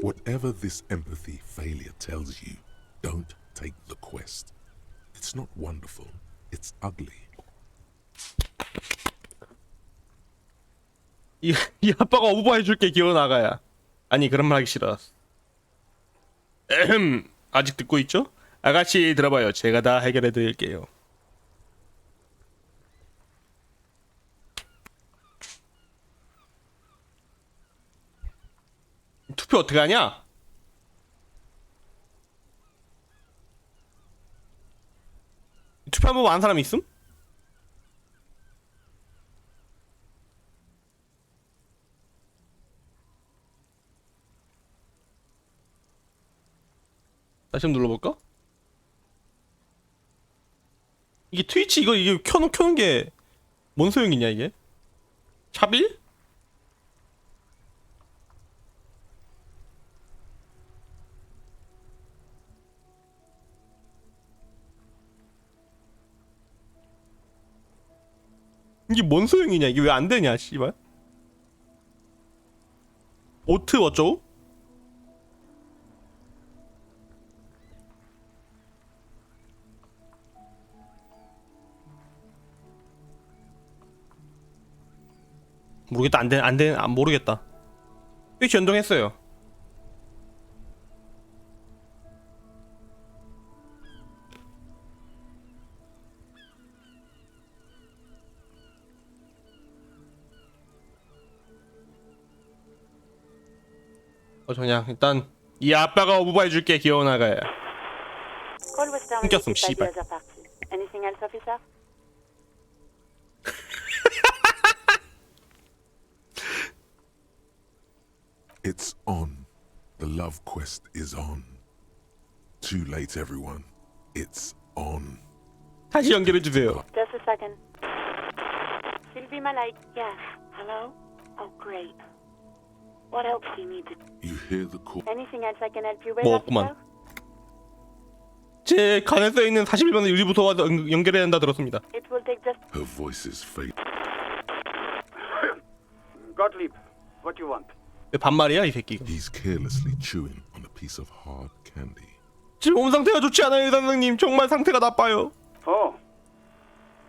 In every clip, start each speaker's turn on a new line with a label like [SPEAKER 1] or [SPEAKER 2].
[SPEAKER 1] Whatever this empathy failure tells you, don't take the quest. It's not wonderful. It's ugly.
[SPEAKER 2] 이 아빠가 오버해줄게 기어 나가야. 아니 그런 말 하기 싫어. 아직 듣고 있죠? 아가씨 들어봐요. 제가 다 해결해드릴게요. 투표 어떻게 하냐? 투표 한번 안 사람 있음? 다시 한번 눌러볼까? 이게 트위치 이게 켜놓은 게 뭔 소용이냐 이게? 차빌? 이게 뭔 소용이냐 이게 왜 안 되냐 씨발. 보트 어쩌고? 모르겠다. 안 모르겠다. 트위치 연동했어요. 그냥 일단 이 아빠가 오버해줄게 귀여운 아가야. 끊겼음 씨발.
[SPEAKER 1] It's on. The love quest is on. Too late, everyone. It's on.
[SPEAKER 2] 다시 연결해주세요.
[SPEAKER 3] Just a second. Sylvie Malay. Yes. Hello? Oh, great. What else do you need?
[SPEAKER 1] You hear the call.
[SPEAKER 3] Anything else I can help you with?
[SPEAKER 2] 뭐 없구만. 제 간에 써있는 41번의 유리부서와 연결해야 한다 들었습니다.
[SPEAKER 3] It will take just...
[SPEAKER 1] Her voice is fake.
[SPEAKER 4] Gottlieb, what do you want?
[SPEAKER 2] 왜 반말이야 이 새끼가.
[SPEAKER 1] He's carelessly chewing on a piece of hard candy.
[SPEAKER 2] 지금 몸 상태가 좋지 않아요 선생님. 정말 상태가 나빠요.
[SPEAKER 4] Oh,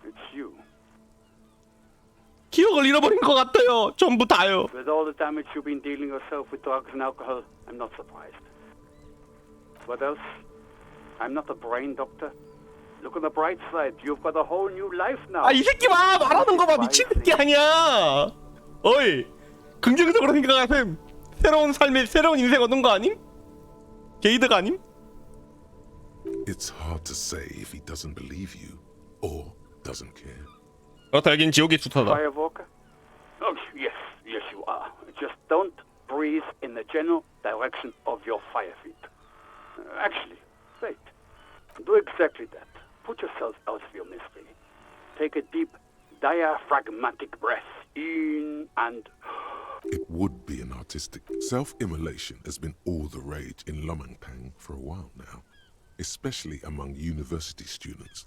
[SPEAKER 4] it's you.
[SPEAKER 2] 기억을 잃어버린 것 같아요. 전부 다요.
[SPEAKER 4] With all the damage you've been dealing yourself with drugs and alcohol, I'm not surprised. What else? I'm not a brain doctor. Look on the bright side. You've got a whole new life now.
[SPEAKER 2] 아 이 새끼 봐 말하는 거 봐 미친 새끼 아니야. 어이 긍정적으로 생각하셈. 새로운 삶의 새로운 인생 얻은 거 아님? 게이드가 아님?
[SPEAKER 1] It's hard to say if he doesn't believe you or doesn't care.
[SPEAKER 2] 그렇다 여긴 지옥의 수타다.
[SPEAKER 4] Firewalker? Oh, yes, yes you are. Just don't breathe in the general direction of your fire feet. Actually, wait. Do exactly that. Put yourself out of your misery. Take a deep diaphragmatic breath in and...
[SPEAKER 1] It would be an artistic. Self-immolation has been all the rage in Lomangpang for a while now, especially among university students.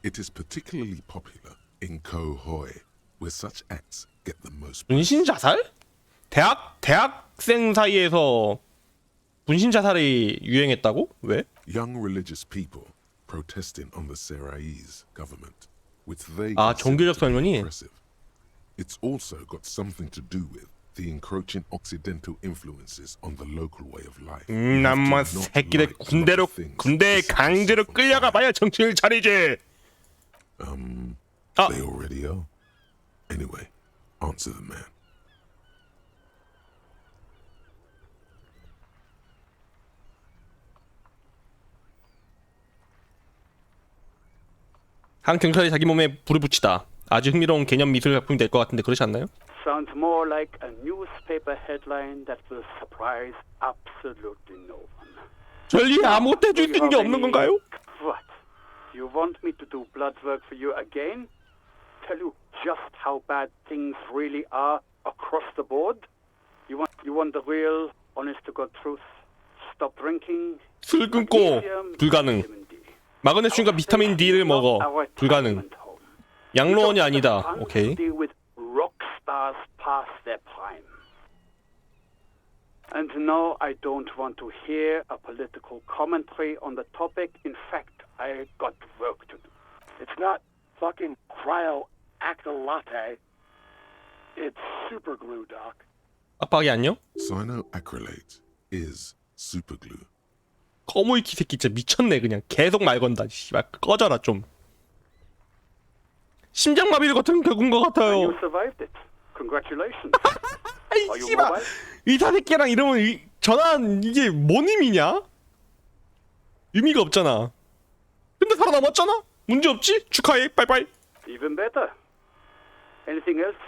[SPEAKER 1] It is particularly popular in Koh Hoi, where such acts get the most.
[SPEAKER 2] 분신 자살? 대학생 사이에서 분신 자살이 유행했다고? 왜?
[SPEAKER 1] Young religious people protesting on the Seraise government, which they
[SPEAKER 2] 아,
[SPEAKER 1] consider
[SPEAKER 2] 종교적
[SPEAKER 1] to be
[SPEAKER 2] 설명이?
[SPEAKER 1] oppressive. It's also got something to do with the encroaching Occidental influences on the local way of life.
[SPEAKER 2] 남마 새끼들 군대에 강제로 끌려가 봐야 정신을 차리지.
[SPEAKER 1] They already are. Anyway, answer the man.
[SPEAKER 2] 한 경찰이 자기 몸에 불을 붙이다. 아주 흥미로운 개념 미술 작품이 될 것 같은데 그렇지 않나요?
[SPEAKER 4] Sounds more like a newspaper headline that will surprise absolutely no one.
[SPEAKER 2] 전리 아무것도 해줄 수 있는 게 없는 건가요?
[SPEAKER 4] What? You want me to do blood work for you again? Tell you just how bad things really are across the board? You want the real, honest to God truth? Stop drinking.
[SPEAKER 2] 술 끊고 불가능. 마그네슘과 비타민 D를 먹어. 불가능. 양로원이 아니다. 오케이.
[SPEAKER 4] And no, I don't want to hear a political commentary on the topic. In fact, I got work to do.
[SPEAKER 5] It's not fucking cryo-actylatte. It's super glue, Doc.
[SPEAKER 2] 빡빡이 안녕?
[SPEAKER 1] Cyanoacrylate is superglue.
[SPEAKER 2] 거무이키 새끼 진짜 미쳤네. 그냥 계속 말 건다. 씨발 꺼져라 좀. 심장마비 같은 격인 것
[SPEAKER 4] And
[SPEAKER 2] 같아요.
[SPEAKER 4] you survived it. Congratulations.
[SPEAKER 2] 아이
[SPEAKER 4] Are you
[SPEAKER 2] 씨발
[SPEAKER 4] mobile?
[SPEAKER 2] 의사 새끼랑 이러면 전환 이게 뭔 의미냐? 의미가 없잖아. 근데 살아남았잖아? 문제 없지? 축하해. 빠이빠이.
[SPEAKER 4] Even better. Anything else?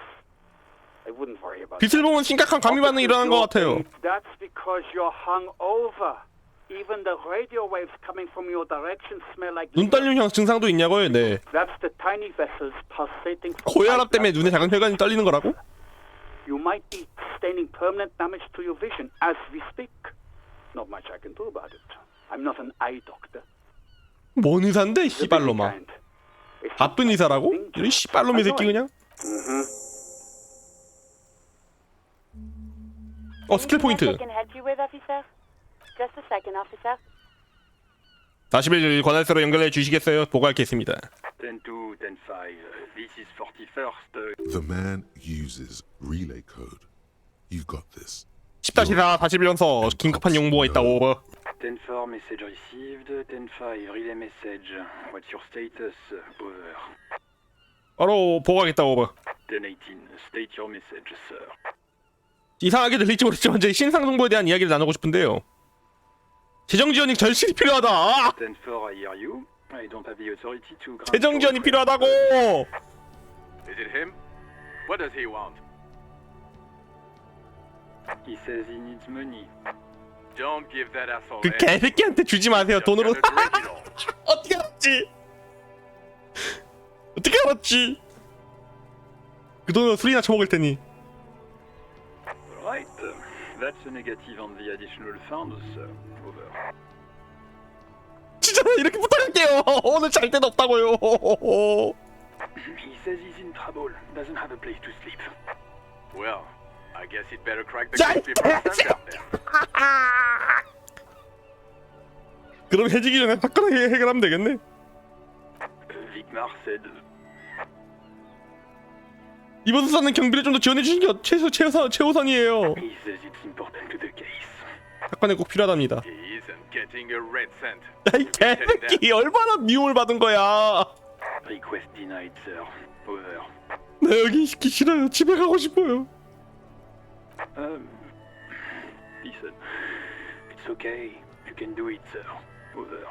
[SPEAKER 4] I wouldn't worry about
[SPEAKER 2] 빛을 보면 심각한 감기 반응이 일어난 것 같아요.
[SPEAKER 4] That's because you're hungover. Even the radio waves coming from your direction smell like
[SPEAKER 2] 눈 떨림 형 증상도 있냐고요? 네.
[SPEAKER 4] That's the tiny vessels pulsating from
[SPEAKER 2] 고혈압 때문에 눈의 작은 혈관이 떨리는 거라고?
[SPEAKER 4] You might be sustaining permanent damage to your vision as we speak. Not much I can do about it. I'm not an eye doctor.
[SPEAKER 2] 뭔 의사인데 씨발로마. 바쁜 의사라고? 이 씨발놈의 새끼 그냥. 스킬 포인트.
[SPEAKER 3] I can help you with, officer? Just a second, officer.
[SPEAKER 2] 41 관할서로 연결해 주시겠어요? 보고하겠습니다.
[SPEAKER 5] 10-2, 10-5. This is 41st.
[SPEAKER 1] The man uses relay code. You got this.
[SPEAKER 2] 10-4 41연서 긴급한 용보가 있다. 오버.
[SPEAKER 5] 10-4 message received. 10-5 relay message. What's your status? Over.
[SPEAKER 2] 바로 보고하겠다. 오버.
[SPEAKER 5] 10-18 state your message, sir.
[SPEAKER 2] 이상하게 들릴지 모르겠지만 제 신상 정보에 대한 이야기를 나누고 싶은데요. 재정 지원이 절실히 필요하다.
[SPEAKER 5] 10-4, I hear you. I don't have the authority to grant
[SPEAKER 2] 재정 지원이 필요하다고.
[SPEAKER 6] Is it him? What does he want?
[SPEAKER 5] He says he needs money.
[SPEAKER 6] Don't give that asshole
[SPEAKER 2] 그
[SPEAKER 6] any.
[SPEAKER 2] 개새끼한테 주지 마세요.
[SPEAKER 6] Just
[SPEAKER 2] 돈으로.
[SPEAKER 6] gonna drink it all.
[SPEAKER 2] 어떻게 알았지? 어떻게 알았지? 그 돈으로 술이나 처먹을 테니.
[SPEAKER 5] Right. That's a negative on the additional funds, sir. Over.
[SPEAKER 2] 진짜 이렇게 부탁할게요. 오늘 잘 데도 없다고요.
[SPEAKER 5] He says he's in trouble. Doesn't have a place to sleep.
[SPEAKER 6] Well, I guess he'd better crack the
[SPEAKER 2] 자,
[SPEAKER 6] code before he turns out there.
[SPEAKER 2] 그럼 해지기 전에 사건을 해결하면 되겠네.
[SPEAKER 5] Vicmar said
[SPEAKER 2] 이번 수사는 경비를 좀 더 지원해 주시는 게 최우선이에요.
[SPEAKER 5] he says it's important to the case.
[SPEAKER 2] 사건에 꼭 필요하답니다.
[SPEAKER 6] He isn't getting a red cent.
[SPEAKER 2] 야이 개새끼 얼마나 미움을 받은 거야.
[SPEAKER 5] Request denied, sir. Over.
[SPEAKER 2] 나 여기 있기 싫어요. 집에 가고 싶어요.
[SPEAKER 5] Listen. It's okay. You can do it, sir. Over.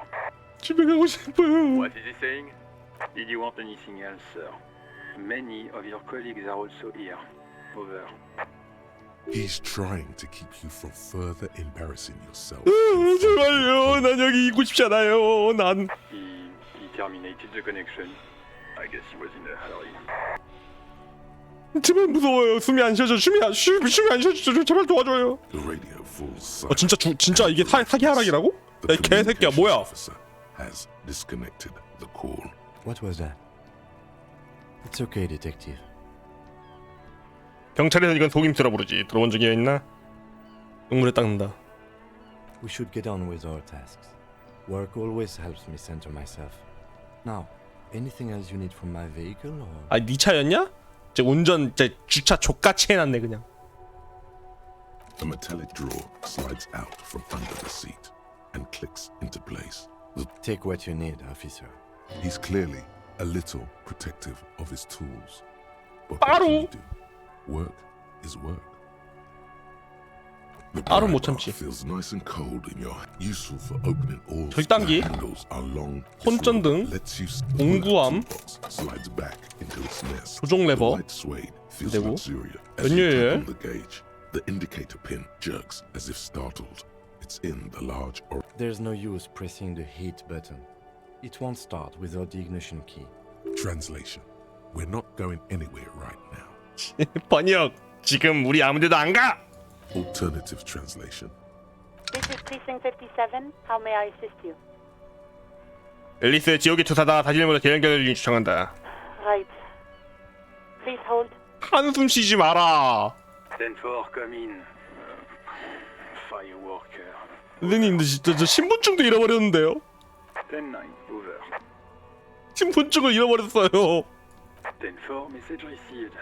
[SPEAKER 2] 집에 가고 싶어요.
[SPEAKER 6] What is he saying?
[SPEAKER 5] Did you want anything else, sir? Many of your colleagues are also here. Over.
[SPEAKER 1] He's trying to keep you from further embarrassing yourself.
[SPEAKER 2] 제발요. 난 여기 있고 싶지 않아요. 난
[SPEAKER 5] He terminated the connection. I guess he was in a hurry.
[SPEAKER 2] 제발 무서워요. 숨이 안 쉬어져. 숨이 안 쉬어져. 제발 도와줘요.
[SPEAKER 1] The radio falls
[SPEAKER 2] 진짜 이게 사기 하락이라고? 야, 이 개새끼야 뭐야?
[SPEAKER 1] officer has disconnected the call.
[SPEAKER 7] What was that? It's okay, detective.
[SPEAKER 2] 경찰에서 이건 속임수라 부르지. 들어본 적이 있나? 눈물에 닦는다.
[SPEAKER 7] We should get on with our tasks. Work always helps me center myself. Now, anything else you need from my vehicle or?
[SPEAKER 2] 아, 네 차였냐? 제 운전, 제 주차 족같이 해놨네 그냥.
[SPEAKER 1] A metallic drawer slides out from under the seat and clicks into place.
[SPEAKER 7] Take what you need, officer.
[SPEAKER 1] He's clearly a little protective of his tools. But
[SPEAKER 2] 바로.
[SPEAKER 1] what can you do? Work is work. The
[SPEAKER 2] 바로 못
[SPEAKER 1] pry bar
[SPEAKER 2] 참지.
[SPEAKER 1] feels nice and cold in your useful for opening all.
[SPEAKER 2] 절단기,
[SPEAKER 1] The handles are long.
[SPEAKER 2] 혼전등,
[SPEAKER 1] lets you
[SPEAKER 2] 공구암,
[SPEAKER 1] slides back into its nest.
[SPEAKER 2] 조종
[SPEAKER 1] The
[SPEAKER 2] 레버,
[SPEAKER 1] light suede feels
[SPEAKER 2] 되고,
[SPEAKER 1] luxurious as you
[SPEAKER 2] 연료열,
[SPEAKER 1] tap on the gauge. The indicator pin jerks as if startled. It's in the large
[SPEAKER 7] There's no use pressing the heat button. It won't start without the ignition key.
[SPEAKER 1] translation. We're not going anywhere right now.
[SPEAKER 2] 번역. 지금 우리 아무데도 안 가.
[SPEAKER 1] Alternative translation.
[SPEAKER 3] This is Precinct 57. How may I assist you?
[SPEAKER 2] 앨리스의 지옥의 투사다. 다시 일보다 재연결을 요청한다.
[SPEAKER 3] Right. Please hold.
[SPEAKER 2] 한숨 쉬지 마라.
[SPEAKER 5] 10-4, come in. Ferry worker.
[SPEAKER 2] 선생님 근데 진짜 저 신분증도 잃어버렸는데요?
[SPEAKER 5] 10-9, over.
[SPEAKER 2] 신분증을 잃어버렸어요.
[SPEAKER 5] 10-4, message received.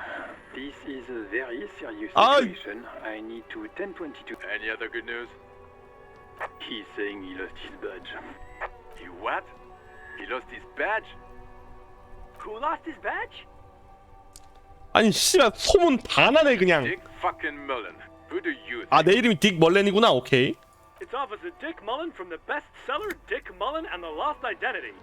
[SPEAKER 5] This is a very serious
[SPEAKER 2] Ah.
[SPEAKER 5] situation. I need to 10-22.
[SPEAKER 6] Any other good news?
[SPEAKER 5] He's saying he lost his badge.
[SPEAKER 6] He what? He lost his badge?
[SPEAKER 8] Who lost his badge?
[SPEAKER 2] 아니 씨발 소문 다 나네 그냥.
[SPEAKER 6] Dick fucking Mullen. Who do you think?
[SPEAKER 2] 아 내 이름이 딕 멀렌이구나. 오케이.
[SPEAKER 8] It's Officer Dick Mullen from the bestseller Dick Mullen and the Lost Identity.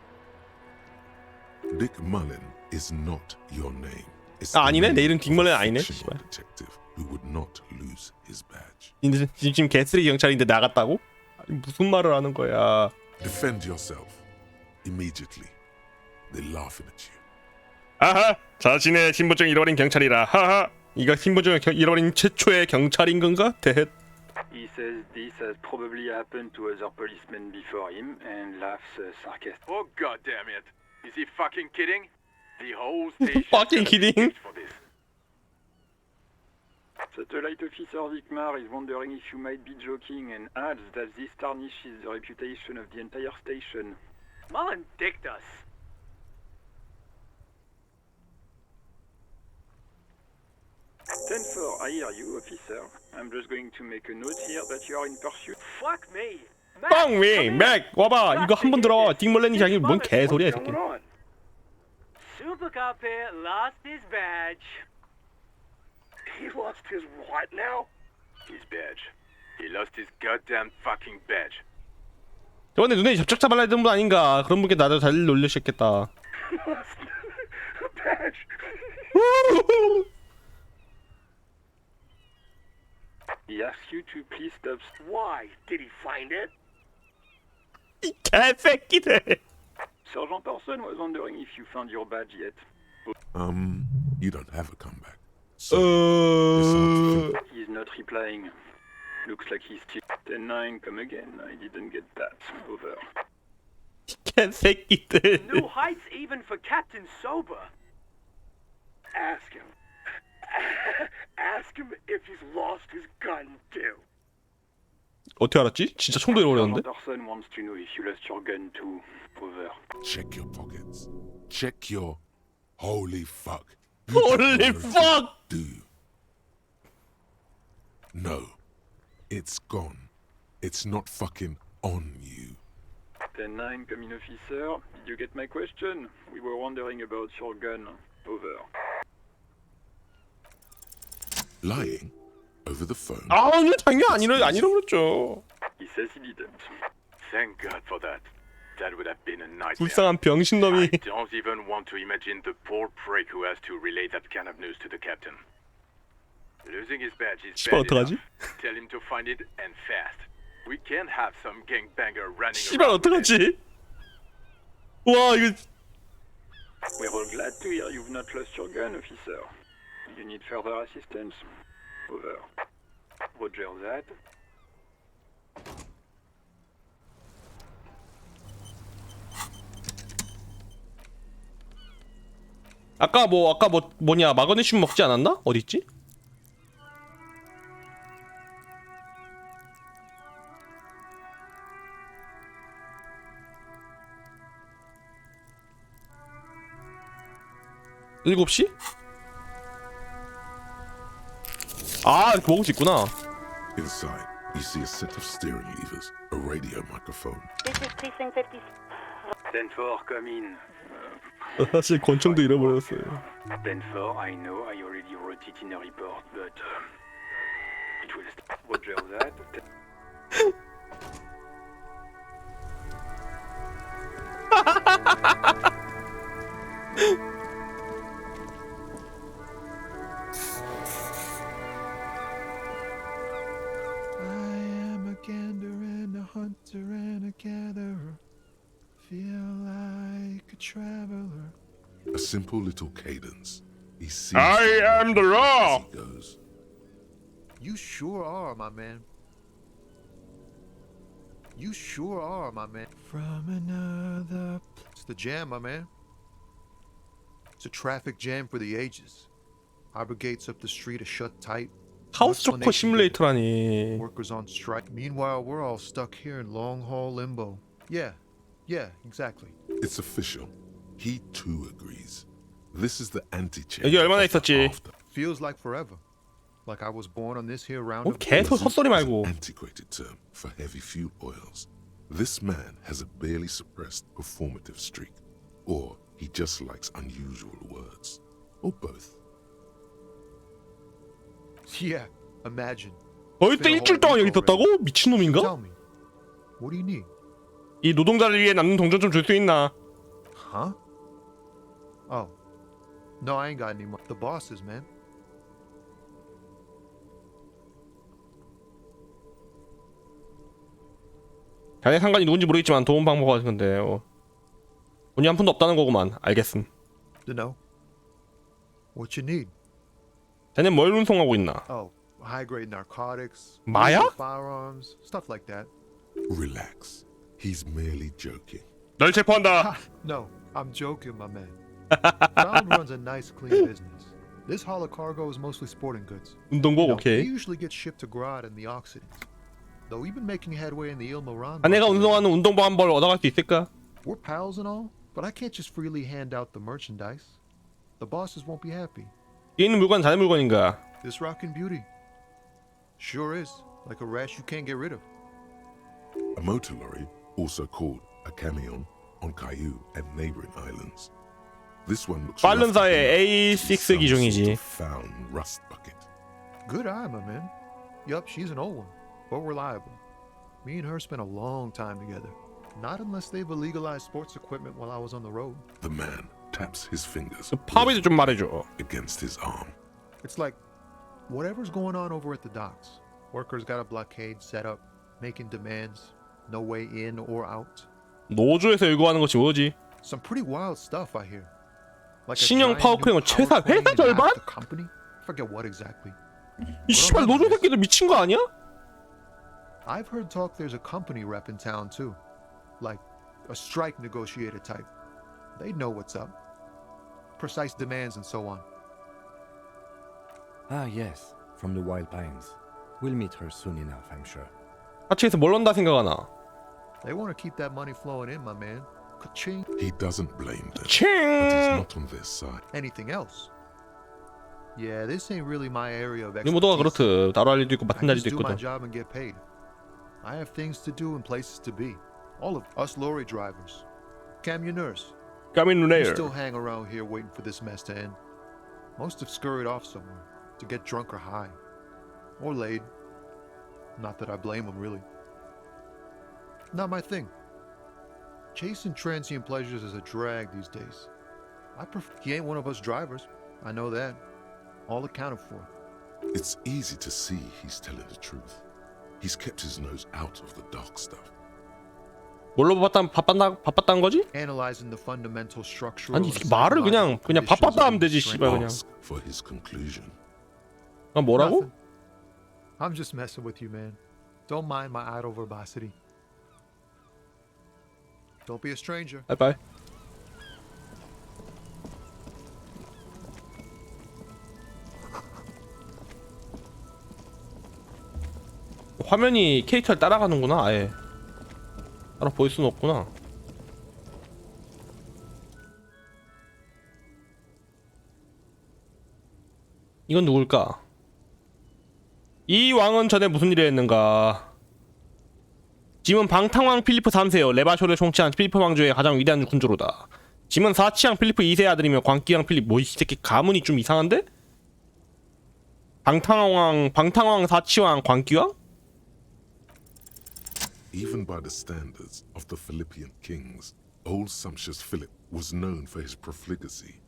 [SPEAKER 1] Dick Mullen is not your name. It's
[SPEAKER 2] 아
[SPEAKER 1] the
[SPEAKER 2] 아니네. 내
[SPEAKER 1] name
[SPEAKER 2] 이름
[SPEAKER 1] of
[SPEAKER 2] 딕
[SPEAKER 1] a
[SPEAKER 2] 멀렌 아니네.
[SPEAKER 1] fictional
[SPEAKER 2] 씨발.
[SPEAKER 1] detective who would not lose his badge.
[SPEAKER 2] 지금 개쓰레기 경찰인데 나갔다고? 아니, 무슨 말을 하는 거야?
[SPEAKER 1] Defend yourself immediately. They're laughing at you.
[SPEAKER 2] 아하, 자신의 신분증 잃어버린 경찰이라. 하하, 이거 신분증 잃어버린 최초의 경찰인 건가? 대헷.
[SPEAKER 5] He says this has probably happened to other policemen before him and laughs sarcastically.
[SPEAKER 6] Oh god damn it. Is he fucking kidding? The whole station
[SPEAKER 2] Fucking kidding?
[SPEAKER 6] for this.
[SPEAKER 5] Satellite Officer Vikmar is wondering if you might be joking and adds that this tarnishes the reputation of the entire station.
[SPEAKER 8] Mullen dicked us.
[SPEAKER 5] Ten-4, I hear you, officer. I'm just going to make a note here that you are in pursuit.
[SPEAKER 8] Fuck me.
[SPEAKER 2] 빵위, 맥, 와봐. 이거 한 번 들어. 딕 멀렌이 자기 뭔 개소리야 이 새끼.
[SPEAKER 8] Super Cop here lost his badge.
[SPEAKER 6] He lost his what now? His badge. He lost his goddamn fucking badge.
[SPEAKER 2] 저번에 눈에 접촉자 발라던 분 아닌가? 그런 분께 나도 잘 놀려셨겠다.
[SPEAKER 6] Badge.
[SPEAKER 5] He asks you to please stop.
[SPEAKER 6] Why? Did he find it?
[SPEAKER 2] 이 개새끼들.
[SPEAKER 5] Sergeant Orson was wondering if you found your badge yet.
[SPEAKER 1] You don't have a comeback. So it's hard to think.
[SPEAKER 5] He's not replying. Looks like he's still 10-9, come again. I didn't get that. Over.
[SPEAKER 2] 개새끼들.
[SPEAKER 8] New heights even for Captain Sober.
[SPEAKER 6] Ask him. Ask him if he's lost his gun too.
[SPEAKER 2] 어떻게 알았지? 진짜 총도 잃어버렸는데?
[SPEAKER 5] Sergeant Orson wants to know if you lost your gun too. Over.
[SPEAKER 1] Check your pockets. Check your holy fuck.
[SPEAKER 2] Holy fuck!
[SPEAKER 1] Do you? No. It's gone. It's not fucking on you.
[SPEAKER 5] 10-9, come in, officer. Did you get my question? We were wondering about your gun. Over.
[SPEAKER 1] Lying over the phone.
[SPEAKER 2] 아니요, 당연히 안 잃어버렸죠.
[SPEAKER 5] He says he didn't.
[SPEAKER 6] Thank God for that. That would have been a nightmare.
[SPEAKER 2] 불쌍한
[SPEAKER 6] I
[SPEAKER 2] 병신놈이.
[SPEAKER 6] don't even want to imagine the poor prick who has to relay that kind of news to the captain. Losing his badge is
[SPEAKER 2] 씨발
[SPEAKER 6] bad
[SPEAKER 2] 어떡하지?
[SPEAKER 6] enough. Tell him to find it and fast. We can't have some gangbanger running
[SPEAKER 2] 씨발
[SPEAKER 6] around with it.
[SPEAKER 2] 어떡하지? 와 이거
[SPEAKER 5] We're all glad to hear you've not lost your gun, officer. You need further assistance. Over. Roger that.
[SPEAKER 2] 아까 뭐냐 마그네슘 먹지 않았나? 어디 있지? 일곱 시? 아 이렇게 먹을 수 있구나.
[SPEAKER 1] Inside, you see a set of steering levers, a radio microphone.
[SPEAKER 3] This is Precinct 50.
[SPEAKER 5] 10-4, come in.
[SPEAKER 2] 사실 권총도 잃어버렸어요.
[SPEAKER 5] 10-4, I know I already wrote it in a report, but it will stop. Roger that.
[SPEAKER 9] I am a gander and a hunter and a gatherer. Feel like a traveler.
[SPEAKER 1] A simple little cadence. He sees
[SPEAKER 2] I
[SPEAKER 1] the
[SPEAKER 2] am the
[SPEAKER 1] world
[SPEAKER 2] law.
[SPEAKER 1] as he goes.
[SPEAKER 9] You sure are, my man. You sure are, my man. From another. It's the jam, my man. It's a traffic jam for the ages. Our gates up the street are shut tight.
[SPEAKER 2] 하우스 조커 시뮬레이터라니.
[SPEAKER 9] Workers on strike. Meanwhile, we're all stuck here in long haul limbo. Yeah, exactly.
[SPEAKER 1] It's official. He too agrees. This is the antechamber.
[SPEAKER 2] 여기 얼마나
[SPEAKER 1] of the
[SPEAKER 2] 있었지?
[SPEAKER 1] after.
[SPEAKER 9] Feels like forever. Like I was born on this here round of
[SPEAKER 2] 계속 헛소리
[SPEAKER 1] Is an
[SPEAKER 2] 말고.
[SPEAKER 1] antiquated term for heavy fuel oils. This man has a barely suppressed performative streak, or he just likes unusual words, or both.
[SPEAKER 9] Yeah, imagine.
[SPEAKER 2] 거의 때 일주일 동안 여기 있었다고? 미친놈인가?
[SPEAKER 9] Tell me, what do you need?
[SPEAKER 2] 이 노동자를 위해 남는 동전 좀 줄 수 있나?
[SPEAKER 9] Huh? Oh, no, I ain't got any money. The bosses, man.
[SPEAKER 2] 자네 상관이 누군지 모르겠지만 도움 방법 같은 건데 돈이 한 푼도 없다는 거구만. 알겠음.
[SPEAKER 9] Dunno. What you need?
[SPEAKER 2] 자네 뭘 운송하고 있나?
[SPEAKER 9] Oh, high-grade narcotics,
[SPEAKER 2] 마약?
[SPEAKER 9] illegal firearms, stuff like that.
[SPEAKER 1] Relax. He's merely joking.
[SPEAKER 2] 널 체포한다.
[SPEAKER 9] No, I'm joking, my man. Brown runs a nice, clean business. This haul of cargo is mostly sporting goods.
[SPEAKER 2] 운동복
[SPEAKER 9] They
[SPEAKER 2] 오케이.
[SPEAKER 9] usually get shipped to Grad and the Occidents. Though we've been making headway in the Il Moran.
[SPEAKER 2] 자네가
[SPEAKER 9] market.
[SPEAKER 2] 운송하는 운동복 한 벌 얻어갈 수 있을까?
[SPEAKER 9] We're pals and all, but I can't just freely hand out the merchandise. The bosses won't be happy.
[SPEAKER 2] 뒤에 있는 물건 자네 물건인가?
[SPEAKER 9] This rockin' beauty sure is like a rash you can't get rid of.
[SPEAKER 1] A motor lorry, also called a camion, on Caillou and neighboring islands. This one looks
[SPEAKER 2] 빨른사의 A6 기종이지.
[SPEAKER 1] found rust bucket.
[SPEAKER 9] Good eye, my man. Yup, she's an old one, but reliable. Me and her spent a long time together. Not unless they've illegalized sports equipment while I was on the road.
[SPEAKER 1] The man taps his fingers
[SPEAKER 2] 팝이도 좀 말해줘.
[SPEAKER 1] against his arm.
[SPEAKER 9] It's like whatever's going on over at the docks. Workers got a blockade set up, making demands, no way in or out.
[SPEAKER 2] 노조에서 요구하는 것이 뭐지?
[SPEAKER 9] Some pretty wild stuff I hear. Like a
[SPEAKER 2] 신형
[SPEAKER 9] giant
[SPEAKER 2] 파워크레인은
[SPEAKER 9] new
[SPEAKER 2] 최사
[SPEAKER 9] power crane
[SPEAKER 2] 회사
[SPEAKER 9] in
[SPEAKER 2] 절반?
[SPEAKER 9] half the company? Forget what exactly.
[SPEAKER 2] 이 씨발 노조 새끼들 미친 거 아니야?
[SPEAKER 9] I've heard talk there's a company rep in town too. Like a strike negotiator type. They know what's up. Precise demands and so on.
[SPEAKER 7] Ah, yes, from the Wild Pines. We'll meet her soon enough, I'm sure.
[SPEAKER 2] 하치에서 뭘 넣는다 생각하나?
[SPEAKER 9] They want to keep that money flowing in, my man. Ka-ching.
[SPEAKER 1] He doesn't blame them, but
[SPEAKER 2] 칭!
[SPEAKER 1] he's not on their side.
[SPEAKER 9] Anything else? Yeah, this ain't really my area of
[SPEAKER 2] 우리 모두가
[SPEAKER 9] expertise.
[SPEAKER 2] 그렇듯 다뤄 할 일도 있고
[SPEAKER 9] I
[SPEAKER 2] 맡은 자리도
[SPEAKER 9] just do my
[SPEAKER 2] 있거든.
[SPEAKER 9] job and get paid. I have things to do and places to be. All of us lorry drivers, camionneurs.
[SPEAKER 2] 까민
[SPEAKER 9] We
[SPEAKER 2] 루네일.
[SPEAKER 9] still hang around here waiting for this mess to end. Most have scurried off somewhere to get drunk or high, or laid. Not that I blame them, really. Not my thing. Chasing transient pleasures is a drag these days. He ain't one of us drivers. I know that. All accounted for.
[SPEAKER 1] It's easy to see he's telling the truth. He's kept his nose out of the dark stuff.
[SPEAKER 2] 뭘로 바빴다는 거지?
[SPEAKER 9] Analyzing the fundamental structural.
[SPEAKER 2] 아니 이 새끼 말을 그냥 바빴다 하면 되지 씨발 그냥.
[SPEAKER 1] Ask for his conclusion.
[SPEAKER 2] 아 뭐라고?
[SPEAKER 9] I'm just messing with you, man. Don't mind my idle verbosity. Don't be a stranger.
[SPEAKER 2] 빨빨. 화면이 캐릭터를 따라가는구나 아예. 따라 보일 수는 없구나. 이건 누굴까? 이 왕은 전에 무슨 일을 했는가? 짐은 방탕왕 필리프 3세요. 레바쇼를 총치한 필리프 왕조의 가장 위대한 군주로다. 짐은 사치왕 필리프 2세의 아들이며 광기왕 필리프 뭐 이 새끼 가문이 좀 이상한데? 방탕왕 사치왕 광기왕?
[SPEAKER 1] Even by the standards of the Philippian kings, old sumptuous Philip was known for his profligacy.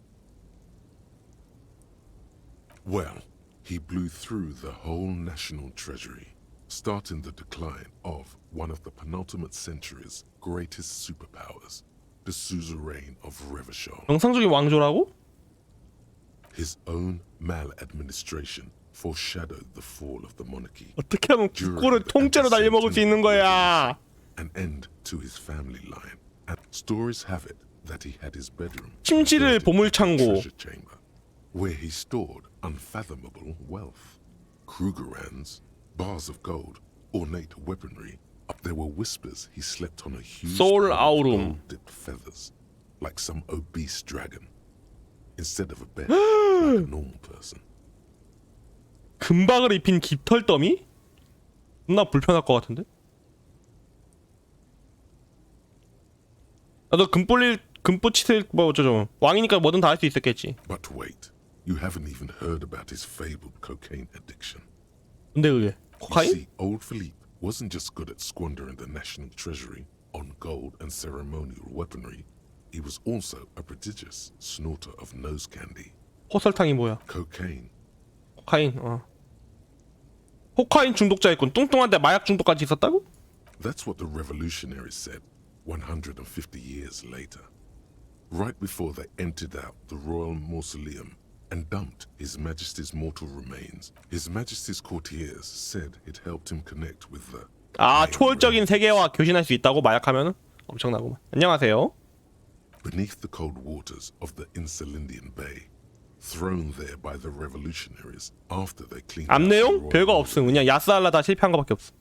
[SPEAKER 1] Well, he blew through the whole national treasury, starting the decline of one of the penultimate century's greatest superpowers, the suzerain of Revachol.
[SPEAKER 2] 정상적인 왕조라고?
[SPEAKER 1] His own maladministration foreshadowed the fall of the monarchy.
[SPEAKER 2] 어떻게 하면 국고를 통째로 날려먹을 수 있는 거야?
[SPEAKER 1] An end to his family line. And stories have it that he had his bedroom
[SPEAKER 2] 침실을
[SPEAKER 1] converted
[SPEAKER 2] 보물
[SPEAKER 1] into a
[SPEAKER 2] 창고.
[SPEAKER 1] treasure chamber, where he stored unfathomable wealth. Krugerrands, bars of gold, ornate weaponry. There were whispers he slept on a huge
[SPEAKER 2] Soul
[SPEAKER 1] pile of
[SPEAKER 2] Aurum.
[SPEAKER 1] gold-dipped feathers, like some obese dragon, instead of a bed, like a normal person.
[SPEAKER 2] 금박을 입힌 깃털 더미? 존나 불편할 것 같은데? 나도 금붙이틀 뭐 어쩌죠. 왕이니까 뭐든 다 할 수 있었겠지.
[SPEAKER 1] But wait, you haven't even heard about his fabled cocaine addiction.
[SPEAKER 2] 근데 그게
[SPEAKER 1] You
[SPEAKER 2] 코카인?
[SPEAKER 1] see, old Philippe wasn't just good at squandering the national treasury on gold and ceremonial weaponry. He was also a prodigious snorter of nose candy.
[SPEAKER 2] 호설탕이 뭐야?
[SPEAKER 1] Cocaine.
[SPEAKER 2] 코카인. 코카인 중독자였군. 뚱뚱한데 마약 중독까지 있었다고?
[SPEAKER 1] That's what the revolutionaries said 150 years later. Right before they emptied out the royal mausoleum and dumped His Majesty's mortal remains, His Majesty's courtiers said it helped him connect with the
[SPEAKER 2] 초월적인 세계와 교신할 수 있다고 마약하면은 엄청나구만. 안녕하세요.
[SPEAKER 1] beneath the cold waters of the Insulindian Bay, thrown there by the revolutionaries after they cleaned
[SPEAKER 2] 앞
[SPEAKER 1] out the
[SPEAKER 2] 내용
[SPEAKER 1] royal
[SPEAKER 2] 별거 없음. 그냥 야스알라 다 실패한 거밖에 없어.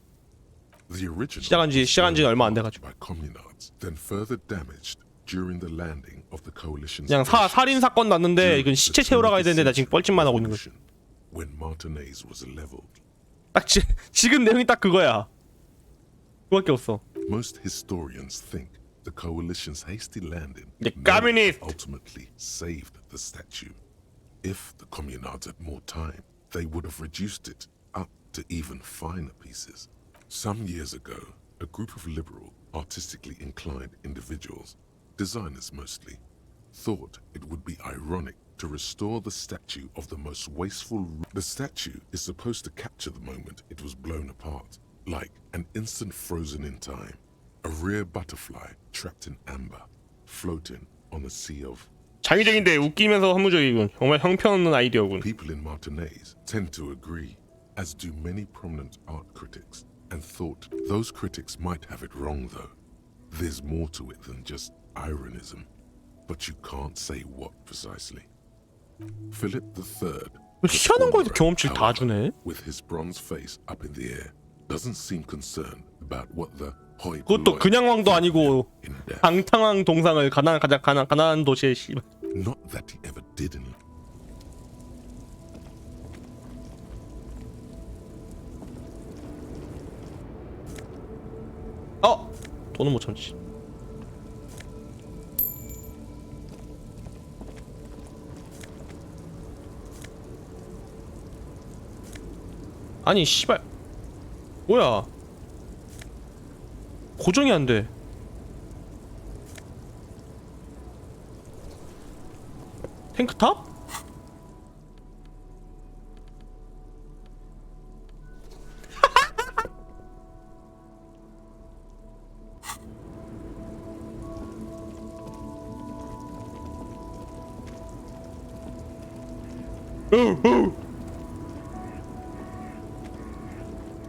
[SPEAKER 1] The original
[SPEAKER 2] 시작한 지 얼마 안 돼가지고.
[SPEAKER 1] by communards, then further damaged during the landing of the coalition's
[SPEAKER 2] 그냥 살인 사건 났는데 이건 시체 채우러 가야 되는데 나 지금 뻘짓만 하고 있는 거지.
[SPEAKER 1] when Martinez was leveled.
[SPEAKER 2] 딱 지금 내용이 딱 그거야. 그거밖에 없어.
[SPEAKER 1] Most historians think the coalition's hasty landing
[SPEAKER 2] The
[SPEAKER 1] may
[SPEAKER 2] communist.
[SPEAKER 1] have ultimately saved the statue. If the communards had more time, they would have reduced it up to even finer pieces. Some years ago, a group of liberal, artistically inclined individuals, designers mostly, thought it would be ironic to restore the statue of the most wasteful. The statue is supposed to capture the moment it was blown apart, like an instant frozen in time, a rare butterfly trapped in amber, floating on a sea of.
[SPEAKER 2] 창의적인데 웃기면서 허무적이군. 정말 형편없는 아이디어군.
[SPEAKER 1] People in Martinez tend to agree, as do many prominent art critics, and thought those critics might have it wrong though. There's more to it than just ironism, but you can't say what precisely. Philip III,
[SPEAKER 2] 희한한 거에도 경험치를 다 주네.
[SPEAKER 1] with his bronze face up in the air, doesn't seem concerned about what the hoi
[SPEAKER 2] 그것도 그냥 왕도 아니고
[SPEAKER 1] in death.
[SPEAKER 2] 방탕왕 동상을 가장 가난한 도시에 씨발.
[SPEAKER 1] Not that he ever did any.
[SPEAKER 2] 돈은 못 참지. 아니 씨발 뭐야? 고정이 안 돼. 탱크탑?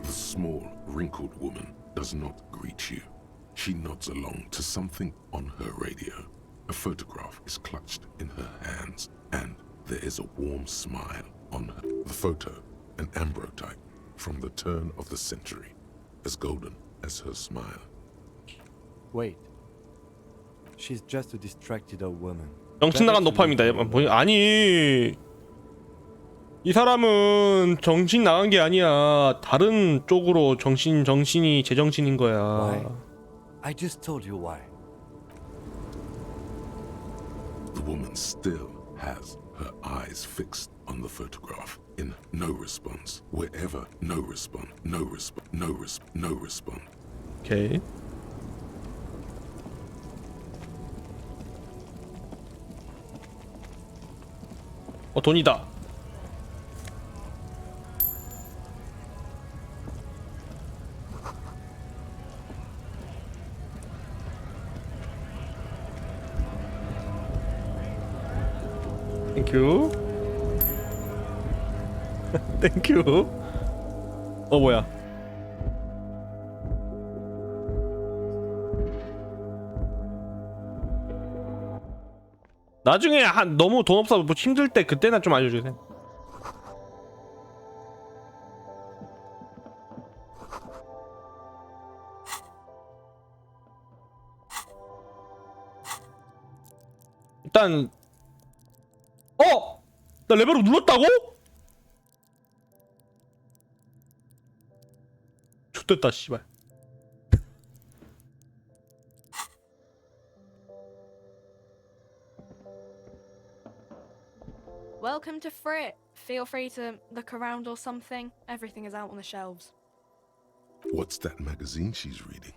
[SPEAKER 1] The small, wrinkled woman does not greet you. She nods along to something on her radio. A photograph is clutched in her hands, and there is a warm smile on her. The photo, an ambrotype from the turn of the century, as golden as her smile.
[SPEAKER 7] Wait. She's just a distracted old woman.
[SPEAKER 2] 정신 나간 노파입니다. 아니 이 사람은 정신 나간 게 아니야. 다른 쪽으로 정신이 제정신인 거야.
[SPEAKER 7] Why? I just told you why.
[SPEAKER 1] The woman still has her eyes fixed on the photograph in no response. Wherever, no response, no response, no response, no response.
[SPEAKER 2] 오케이. 돈이다. 땡큐. 땡큐. 뭐야? 나중에 너무 돈 없어 뭐 힘들 때 그때나 좀 알려주세요. 일단 나 레벨업 눌렀다고? X됐다 씨발.
[SPEAKER 10] Welcome to Frit. Feel free to look around or something. Everything is out on the shelves.
[SPEAKER 1] What's that magazine she's reading?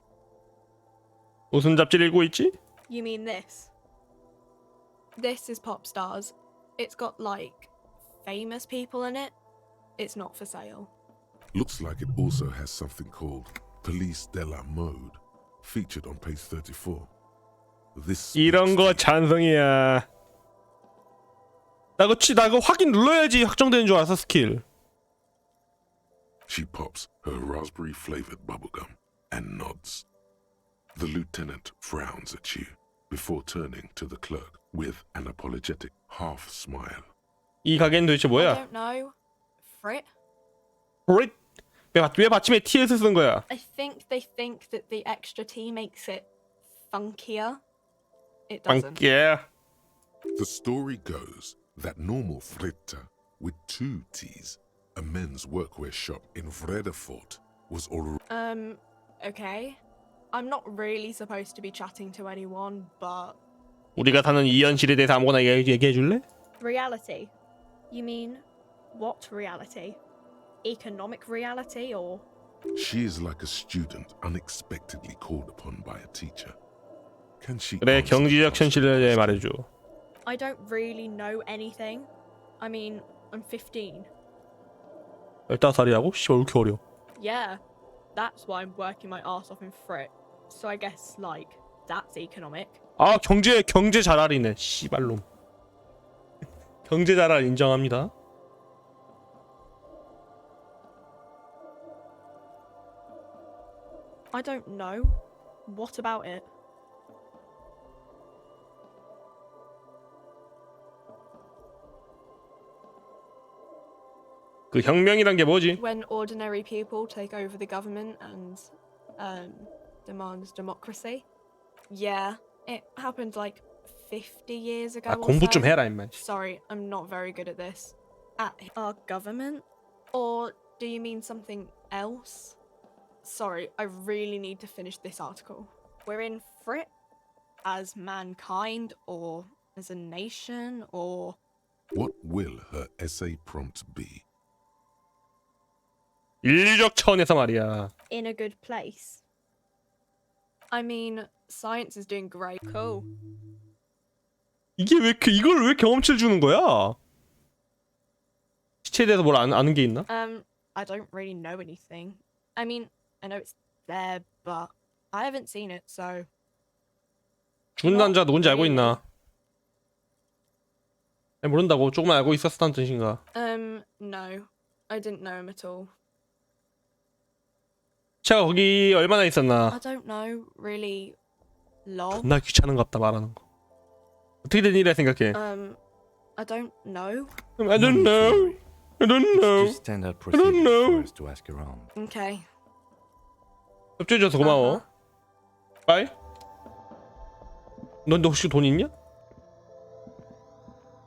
[SPEAKER 2] 무슨 잡지를 읽고 있지?
[SPEAKER 10] You mean this? This is Pop Stars. It's got, like, famous people in it. It's not for sale.
[SPEAKER 1] Looks like it also has something called Police de la Mode, featured on page 34. This
[SPEAKER 2] 이런 거 찬성이야. 나 그거 확인 눌러야지 확정되는 줄 알았어 스킬.
[SPEAKER 1] She pops her raspberry flavored bubblegum and nods. The lieutenant frowns at you before turning to the clerk with an apologetic half smile.
[SPEAKER 2] 이 가게는 도대체
[SPEAKER 10] I
[SPEAKER 2] 뭐야?
[SPEAKER 10] don't know. Frit?
[SPEAKER 2] Frit? 왜 받침에 TS 쓴 거야?
[SPEAKER 10] I think they think that the extra T makes it funkier. It doesn't.
[SPEAKER 2] 빵깨.
[SPEAKER 1] The story goes that normal Fritta with 2 T's, a men's workwear shop in Vredefort, was already.
[SPEAKER 10] Okay. I'm not really supposed to be chatting to anyone, but...
[SPEAKER 2] 우리가 사는 이 현실에 대해서 아무거나 얘기해 줄래?
[SPEAKER 10] Reality? You mean, what reality? Economic reality, or...?
[SPEAKER 1] She is like a student unexpectedly called upon by a teacher. Can she?
[SPEAKER 2] 그래, 경제적 현실에 대해 말해줘.
[SPEAKER 10] I don't really know anything. I mean, I'm 15.
[SPEAKER 2] 15살이라고? 씨발 왜 이렇게 어려?
[SPEAKER 10] Yeah, that's why I'm working my ass off in Frit. So I guess, like, that's economic.
[SPEAKER 2] 아 경제 잘알이네 씨발놈. 경제 잘알 인정합니다.
[SPEAKER 10] I don't know. What about it?
[SPEAKER 2] 그 혁명이란 게 뭐지?
[SPEAKER 10] When ordinary people take over the government and demand democracy. Yeah, it happened like 50 years ago.
[SPEAKER 2] 아
[SPEAKER 10] or
[SPEAKER 2] 공부 좀
[SPEAKER 10] so.
[SPEAKER 2] 해라 임마.
[SPEAKER 10] Sorry, I'm not very good at this. At our government? Or do you mean something else? Sorry, I really need to finish this article. We're in Frit as mankind, or as a nation, or...
[SPEAKER 1] What will her essay prompt be?
[SPEAKER 2] 인류적 차원에서 말이야.
[SPEAKER 10] in a good place. I mean, science is doing great. Cool.
[SPEAKER 2] 이걸 왜 경험치를 주는 거야? 시체에 대해서 뭘 아는 게 있나?
[SPEAKER 10] I don't really know anything. I mean, I know it's there, but I haven't seen it, so...
[SPEAKER 2] 죽은 남자 누군지 알고 있나? 아니, 모른다고. 조금만 알고 있었다는 뜻인가?
[SPEAKER 10] No. I didn't know him at all.
[SPEAKER 2] 제가 거기 얼마나 있었나?
[SPEAKER 10] I don't know, really long.
[SPEAKER 2] 존나 귀찮은갑다 말하는 거. 어떻게 된 일이라 생각해?
[SPEAKER 10] I don't know.
[SPEAKER 2] I don't know. I don't know.
[SPEAKER 7] Just standard procedure for us to ask around.
[SPEAKER 10] Okay.
[SPEAKER 2] 협조해줘서 고마워. 빠이. 넌 혹시 돈 있냐?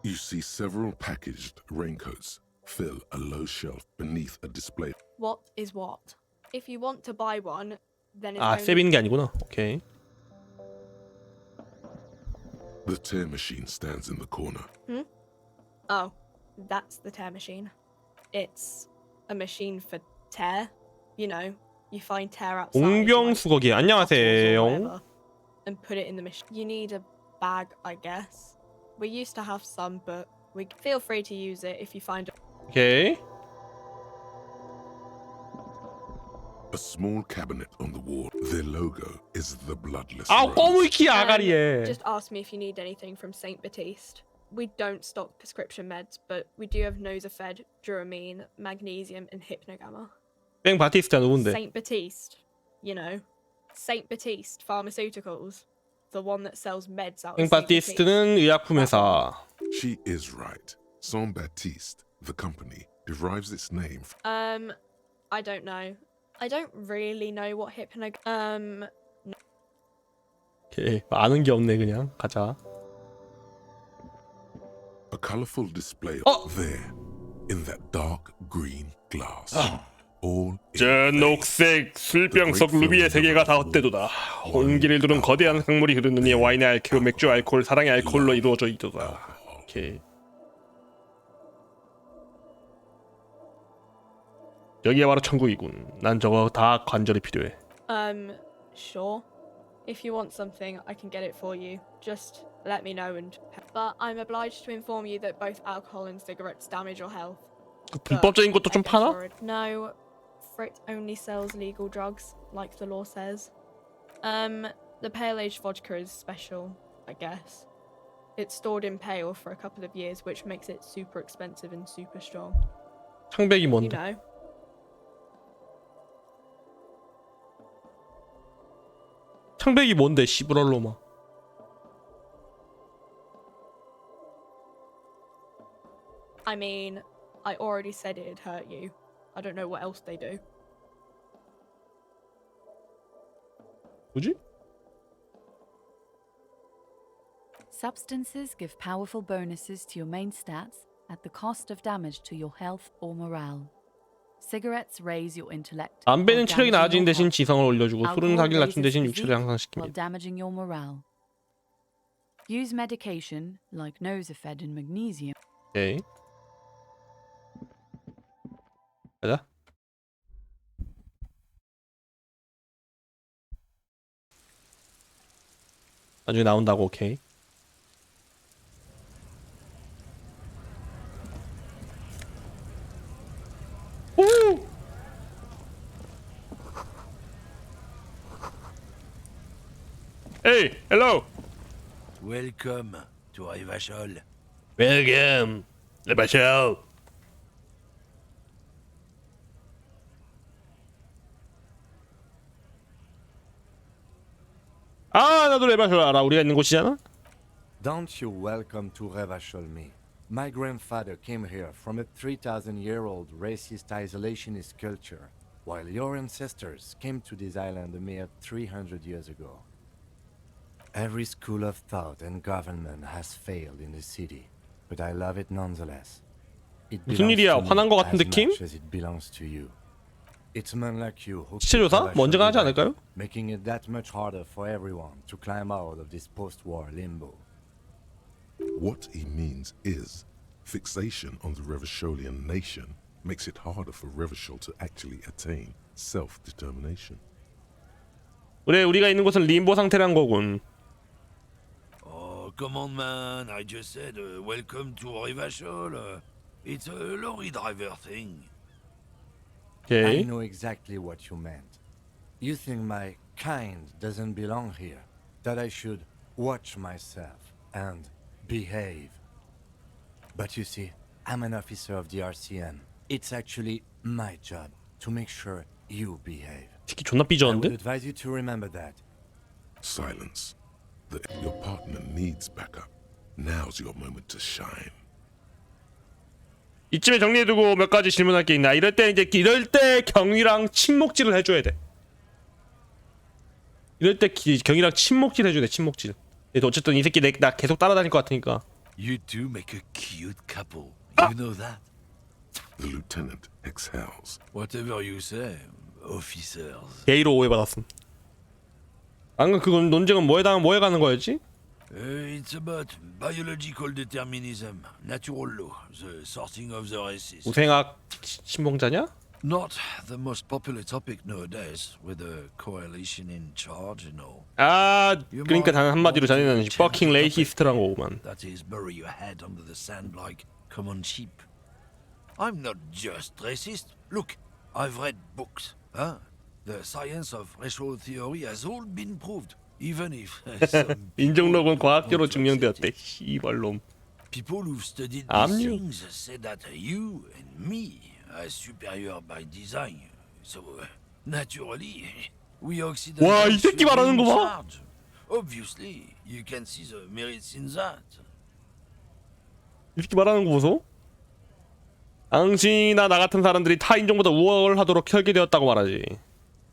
[SPEAKER 1] You see several packaged raincoats fill a low shelf beneath a display.
[SPEAKER 10] What is what? If you want to buy one, then it's
[SPEAKER 2] 아,
[SPEAKER 10] only...
[SPEAKER 2] 세비는 게 아니구나. 오케이.
[SPEAKER 1] The tear machine stands in the corner.
[SPEAKER 10] Oh, that's the tear machine. It's a machine for tear. You know, you find tear outside.
[SPEAKER 2] 공병수거기.
[SPEAKER 10] bottles or
[SPEAKER 2] 안녕하세요.
[SPEAKER 10] whatever, and put it in the machine. You need a bag, I guess. We used to have some, but we feel free to use it if you find it.
[SPEAKER 2] 오케이.
[SPEAKER 1] A small cabinet on the wall. Their logo is the bloodless
[SPEAKER 2] 아,
[SPEAKER 1] rose.
[SPEAKER 2] 꼬물키 아가리에.
[SPEAKER 10] Just ask me if you need anything from Saint Baptiste. We don't stock prescription meds, but we do have Nosafed, Duramine, magnesium, and Hypnogamma.
[SPEAKER 2] 뺑 바티스타 누군데?
[SPEAKER 10] Saint Baptiste, you know, Saint Baptiste Pharmaceuticals, the one that sells meds out of
[SPEAKER 2] 뺑
[SPEAKER 10] Saint Baptiste.
[SPEAKER 2] 바티스트는 의약품 회사.
[SPEAKER 1] She is right. Saint Baptiste, the company, derives its name from
[SPEAKER 10] I don't know. I don't really know what
[SPEAKER 2] 오케이. 아는 게 없네 그냥. 가자.
[SPEAKER 1] colourful display
[SPEAKER 2] Oh!
[SPEAKER 1] there, in that dark green glass. All in
[SPEAKER 2] 저
[SPEAKER 1] vain.
[SPEAKER 2] 녹색 술병 속 루비의 세계가 다 헛되도다. 홍기를 두른 거대한 강물이 흐르느니 와인의 알코올, 맥주 알코올, 사랑의 알코올로 이루어져 있도다. 오케이. 여기가 바로 천국이군. 난 저거 다 관절이 필요해.
[SPEAKER 10] Sure. If you want something, I can get it for you. Just let me know and... But I'm obliged to inform you that both alcohol and cigarettes damage your health.
[SPEAKER 2] 불법적인 것도 좀 파나?
[SPEAKER 10] No, Frit only sells legal drugs, like the law says. The pale-aged vodka is special, I guess. It's stored in pale for a couple of years, which makes it super expensive and super strong.
[SPEAKER 2] 창백이
[SPEAKER 10] You
[SPEAKER 2] 뭔데?
[SPEAKER 10] know.
[SPEAKER 2] 창백이 뭔데 시부랄로마.
[SPEAKER 10] I mean, I already said it'd hurt you. I don't know what else they do.
[SPEAKER 2] 뭐지?
[SPEAKER 11] Substances give powerful bonuses to your main stats at the cost of damage to your health or morale. Cigarettes raise your intellect.
[SPEAKER 2] 담배는
[SPEAKER 11] while
[SPEAKER 2] 체력이
[SPEAKER 11] damaging
[SPEAKER 2] 낮아진
[SPEAKER 11] your
[SPEAKER 2] 대신
[SPEAKER 11] health.
[SPEAKER 2] 지성을 올려주고 술은
[SPEAKER 11] Alcohol
[SPEAKER 2] 사기를 낮춘
[SPEAKER 11] raises
[SPEAKER 2] 대신
[SPEAKER 11] physique
[SPEAKER 2] 육체를
[SPEAKER 11] while
[SPEAKER 2] 향상시킵니다.
[SPEAKER 11] damaging your morale. Use medication like Nosafed and magnesium.
[SPEAKER 2] 오케이. 가자. 나중에 나온다고. 오케이. 오! Hey, hello.
[SPEAKER 12] Welcome to Rivachol.
[SPEAKER 2] Welcome. 레바쇼. 아, 나도 레바쇼 알아. 우리가 있는 곳이잖아.
[SPEAKER 7] Don't you welcome to Revachol me. My grandfather came here from a 3,000-year-old racist isolationist culture, while your ancestors came to this island a mere 300 years ago. Every school of thought and government has failed in the city, but I love it nonetheless. It
[SPEAKER 2] 무슨
[SPEAKER 7] belongs
[SPEAKER 2] 일이야?
[SPEAKER 7] to me
[SPEAKER 2] 화난 것 같은
[SPEAKER 7] as
[SPEAKER 2] 느낌?
[SPEAKER 7] much as it belongs to you. It's men like you who
[SPEAKER 2] 시체
[SPEAKER 7] keep
[SPEAKER 2] 조사?
[SPEAKER 7] Revachol
[SPEAKER 2] 먼저가 하지
[SPEAKER 7] divided,
[SPEAKER 2] 않을까요?
[SPEAKER 7] making it that much harder for everyone to climb out of this post-war limbo.
[SPEAKER 1] What he means is, fixation on the Revacholian nation makes it harder for Revachol to actually attain self-determination.
[SPEAKER 2] 그래, 우리가 있는 곳은 림보 상태란 거군.
[SPEAKER 12] Oh, come on, man. I just said welcome to Rivachol. It's a lorry driver thing.
[SPEAKER 7] I
[SPEAKER 2] 오케이.
[SPEAKER 7] know exactly what you meant. You think my kind doesn't belong here, that I should watch myself and behave. But you see, I'm an officer of the RCM. It's actually my job to make sure you behave.
[SPEAKER 2] 특히 존나
[SPEAKER 7] I would
[SPEAKER 2] 삐졌는데?
[SPEAKER 7] advise you to remember that.
[SPEAKER 1] Silence. Your partner needs backup. Now's your moment to shine.
[SPEAKER 2] 이쯤에 정리해두고 몇 가지 질문할 게 있나. 이럴 때 경위랑 침묵질을 해줘야 돼. 이럴 때 경위랑 침묵질 해줘야 돼. 침묵질. 근데 어쨌든 이 새끼 나 계속 따라다닐 것 같으니까.
[SPEAKER 12] You two make a cute couple. You know that?
[SPEAKER 1] The lieutenant exhales.
[SPEAKER 12] Whatever you say, officers.
[SPEAKER 2] 게이로 오해받았음. 방금 그 논쟁은 뭐에 가는 거였지?
[SPEAKER 12] It's about biological determinism, natural law, the sorting of the races.
[SPEAKER 2] 우생학 신봉자냐?
[SPEAKER 12] Not the most popular topic nowadays, with the coalition in charge, you know.
[SPEAKER 2] 아, 그러니까 단 한마디로 자네는 fucking 레이시스트란 거구만.
[SPEAKER 12] That is, bury your head under the sand like common sheep. I'm not just racist. Look, I've read books. Huh? The science of racial theory has all been proved, even if some
[SPEAKER 2] 인종록은 과학적으로 증명되었대. 씨발놈.
[SPEAKER 12] people who've studied
[SPEAKER 2] 암요.
[SPEAKER 12] these things say that you and me are superior by design. So naturally, we Occidentals
[SPEAKER 2] 와, 이 새끼
[SPEAKER 12] should be
[SPEAKER 2] 말하는
[SPEAKER 12] in
[SPEAKER 2] 거 봐.
[SPEAKER 12] charge. Obviously, you can see the merits in that.
[SPEAKER 2] 이렇게 말하는 거 보소? 당신이나 나 같은 사람들이 타 인종보다 우월하도록 설계되었다고 말하지.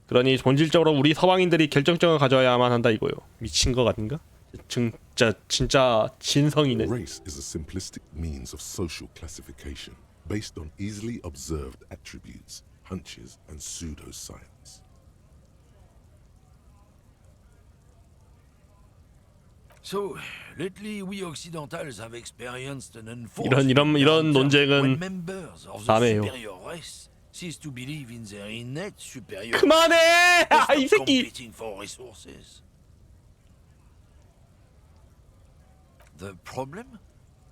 [SPEAKER 2] 그러니 본질적으로 우리 서방인들이 결정권을 가져야만 한다 이거요. 미친 거 같은가? 진짜 진성이네.
[SPEAKER 1] Race is a simplistic means of social classification based on easily observed attributes, hunches, and pseudoscience.
[SPEAKER 12] So, lately we Occidentals have experienced an unfortunate
[SPEAKER 2] 이런
[SPEAKER 12] when
[SPEAKER 2] 논쟁은
[SPEAKER 12] members of the
[SPEAKER 2] 다음에요.
[SPEAKER 12] superior race cease to believe in their innate superiority.
[SPEAKER 2] 그만해!
[SPEAKER 12] They
[SPEAKER 2] 이
[SPEAKER 12] stop
[SPEAKER 2] 새끼.
[SPEAKER 12] competing for resources. The problem?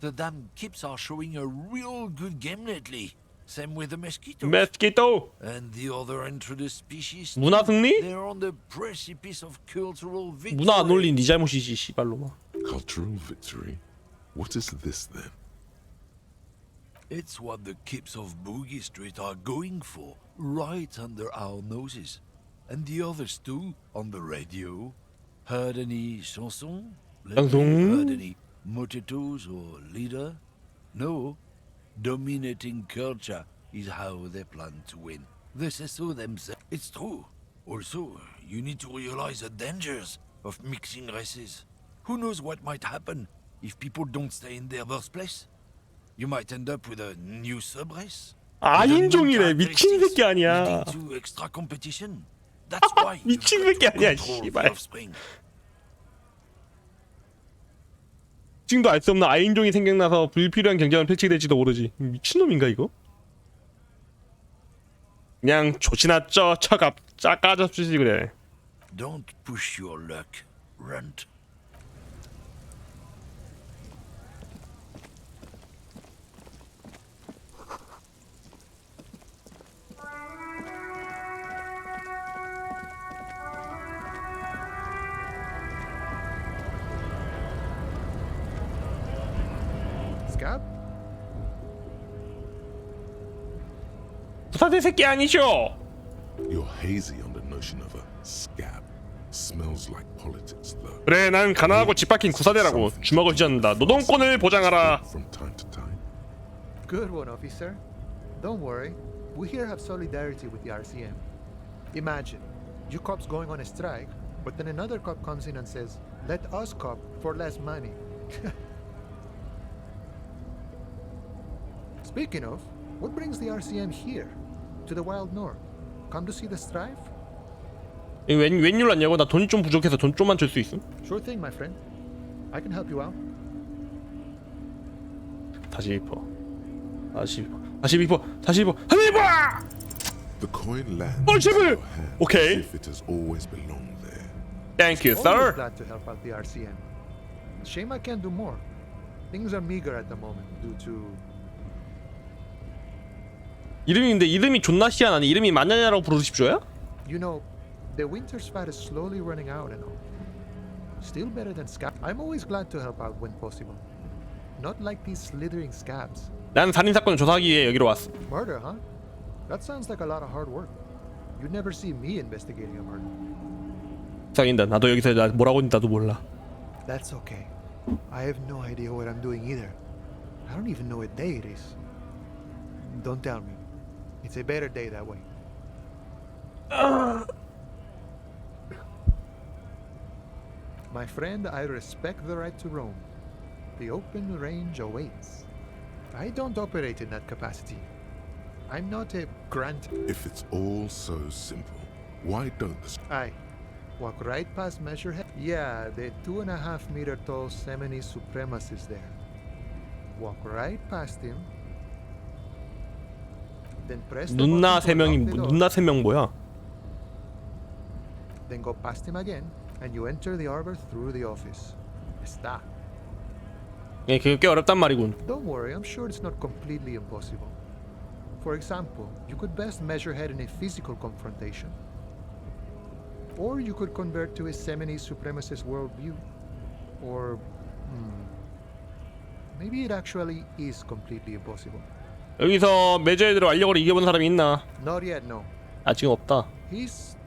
[SPEAKER 12] The damn kips are showing a real good game lately. Same with the mosquitoes.
[SPEAKER 2] 메스키토.
[SPEAKER 12] And the other introduced species.
[SPEAKER 2] 문화 승리?
[SPEAKER 12] They're on the precipice of cultural victory.
[SPEAKER 2] 문화 안 올린 네 잘못이지 씨발로마.
[SPEAKER 1] Cultural victory? What is this then?
[SPEAKER 12] It's what the kips of Boogie Street are going for, right under our noses. And the others too, on the radio. Heard any chansons? Heard any motetos or leader? No. Dominating culture is how they plan to win. They say so themselves. It's true. Also, you need to realize the dangers of mixing races. Who knows what might happen if people don't stay in their birthplace? You might end up with a new sub-race.
[SPEAKER 2] 아인종이래. 미친 새끼 아니야.
[SPEAKER 12] Leading to extra competition. That's why
[SPEAKER 2] 미친 새끼 아니야 씨발. 지금도 알 수 없는 아인종이 생겨나서 불필요한 경쟁을 펼치게 될지도 모르지. 미친놈인가 이거? 그냥 조지나 쩌 까잡수지 그래.
[SPEAKER 12] Don't push your luck, Runt.
[SPEAKER 9] Scab?
[SPEAKER 2] 부사대 새끼 아니죠?
[SPEAKER 1] You're hazy on the notion of a scab. Smells like politics, though.
[SPEAKER 2] 그래, 난 가난하고 집박힌 구사대라고. 주먹을 쥐었는다. 노동권을 보장하라.
[SPEAKER 1] From time to time.
[SPEAKER 9] Good one, officer. Don't worry. We here have solidarity with the RCM. Imagine, you cops going on a strike, but then another cop comes in and says, let us cop for less money. Speaking of, what brings the RCM here? To the wild north? Come to see the strife?
[SPEAKER 2] 웬일 왔냐고? 나 돈이 좀 부족해서 돈 좀만 줄 수 있음?
[SPEAKER 9] Sure thing, my friend. I can help you out.
[SPEAKER 2] 다시 입어. 다시 입어. 다시 입어. 다시 입어. 다시 입어!
[SPEAKER 1] The coin lands
[SPEAKER 2] 벌칙을!
[SPEAKER 1] in your hand
[SPEAKER 2] 오케이.
[SPEAKER 1] as if it has always belonged there.
[SPEAKER 2] Thank you,
[SPEAKER 9] Always
[SPEAKER 2] sir.
[SPEAKER 9] glad to help out the RCM. Shame I can't do more. Things are meager at the moment due to...
[SPEAKER 2] 이름이 존나 희한하네. 이름이 만냐냐라고 부르십시오야?
[SPEAKER 9] You know, the winter's fat is slowly running out and all. Still better than scab. I'm always glad to help out when possible. Not like these slithering scabs.
[SPEAKER 2] 난 살인 사건을 조사하기 위해 여기로 왔어.
[SPEAKER 9] Murder, huh? That sounds like a lot of hard work. You'd never see me investigating a murder.
[SPEAKER 2] 이상인다. 나도 여기서 나 뭐라고 했는지 나도 몰라.
[SPEAKER 9] That's okay. I have no idea what I'm doing either. I don't even know what day it is. Don't tell me. It's a better day that way. My friend, I respect the right to roam. The open range awaits. I don't operate in that capacity. I'm not a grant.
[SPEAKER 1] If it's all so simple, why don't the...
[SPEAKER 9] Aye. Walk right past Measurehead. Yeah, the 2.5 meter tall Semini supremacist there. Walk right past him. Then press the
[SPEAKER 2] 눈나
[SPEAKER 9] button
[SPEAKER 2] 세
[SPEAKER 9] to
[SPEAKER 2] 명이
[SPEAKER 9] unlock the door.
[SPEAKER 2] 눈나 세 명 뭐야?
[SPEAKER 9] Then go past him again, and you enter the arbor through the office. Está.
[SPEAKER 2] 예, 그게 꽤 어렵단 말이군.
[SPEAKER 9] Don't worry, I'm sure it's not completely impossible. For example, you could best measure head in a physical confrontation. Or you could convert to a Semini supremacist worldview. Or... maybe it actually is completely impossible.
[SPEAKER 2] 여기서 메저헤드로 완력으로 이겨본 사람이 있나?
[SPEAKER 9] Not yet, no.
[SPEAKER 2] 아직 없다.
[SPEAKER 9] He's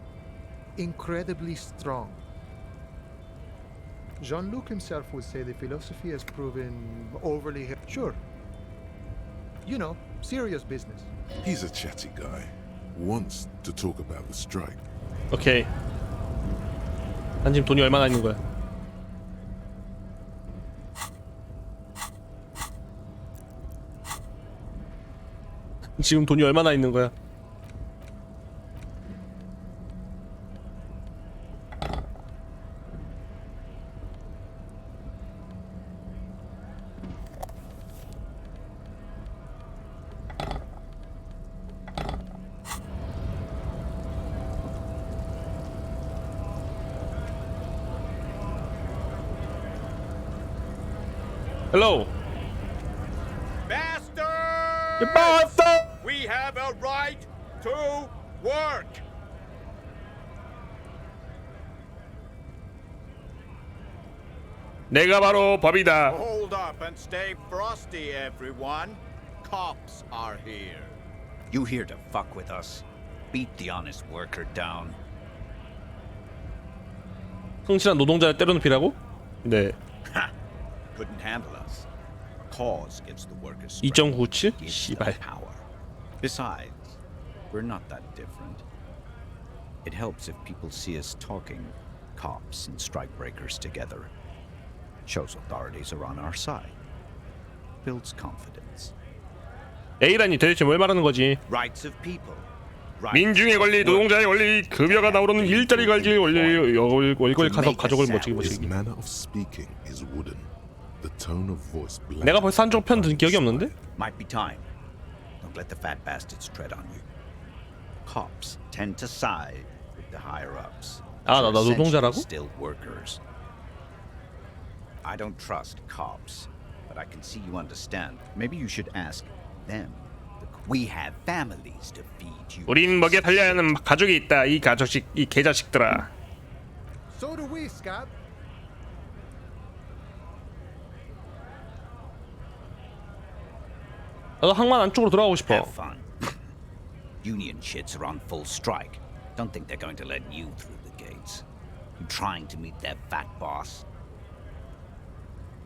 [SPEAKER 9] incredibly strong. Jean-Luc himself would say the philosophy has proven overly... Sure. You know, serious business.
[SPEAKER 1] He's a chatty guy. Wants to talk about the strike.
[SPEAKER 2] 오케이. 난 지금 돈이 얼마나 있는 거야? 지금 돈이 얼마나 있는 거야? Hello.
[SPEAKER 13] Master!
[SPEAKER 2] Master!
[SPEAKER 13] We have a right to work!
[SPEAKER 2] 내가 바로 법이다.
[SPEAKER 13] Hold up and stay frosty, everyone. Cops are here.
[SPEAKER 14] You here to fuck with us? Beat the honest worker down.
[SPEAKER 2] 성실한 노동자를 때려눕히라고? 네.
[SPEAKER 13] Couldn't handle us. Cause gets the workers
[SPEAKER 2] 2.97?
[SPEAKER 13] gives
[SPEAKER 2] 씨발.
[SPEAKER 13] them power. Besides, we're not that different. It helps if people see us talking, cops and strikebreakers together. Shows authorities are on our side. Builds confidence.
[SPEAKER 2] A라니 도대체 뭘 말하는 거지?
[SPEAKER 13] Rights of people.
[SPEAKER 2] 민중의 권리, 노동자의 권리, 급여가 나오는 일자리 관리 권리, 월급 가족을 멋지게
[SPEAKER 1] His
[SPEAKER 2] 멋지게.
[SPEAKER 1] manner of speaking is wooden. The tone of voice black.
[SPEAKER 2] 내가 벌써 한쪽 편 든 기억이 없는데?
[SPEAKER 13] Might be time. Don't let the fat bastards tread on you. Cops tend to side with the higher ups.
[SPEAKER 2] 아, 나 노동자라고?
[SPEAKER 13] Still workers. I don't trust cops, but I can see you understand. Maybe you should ask them. We have families to feed you.
[SPEAKER 2] 우린 먹여 살려야 하는 가족이 있다. 이 가족식, 이 개자식들아.
[SPEAKER 9] So do we, Scott.
[SPEAKER 2] 나도 항만 안쪽으로 들어가고 싶어.
[SPEAKER 14] Have fun. Union shits are on full strike. Don't think they're going to let you through the gates. You trying to meet their fat boss?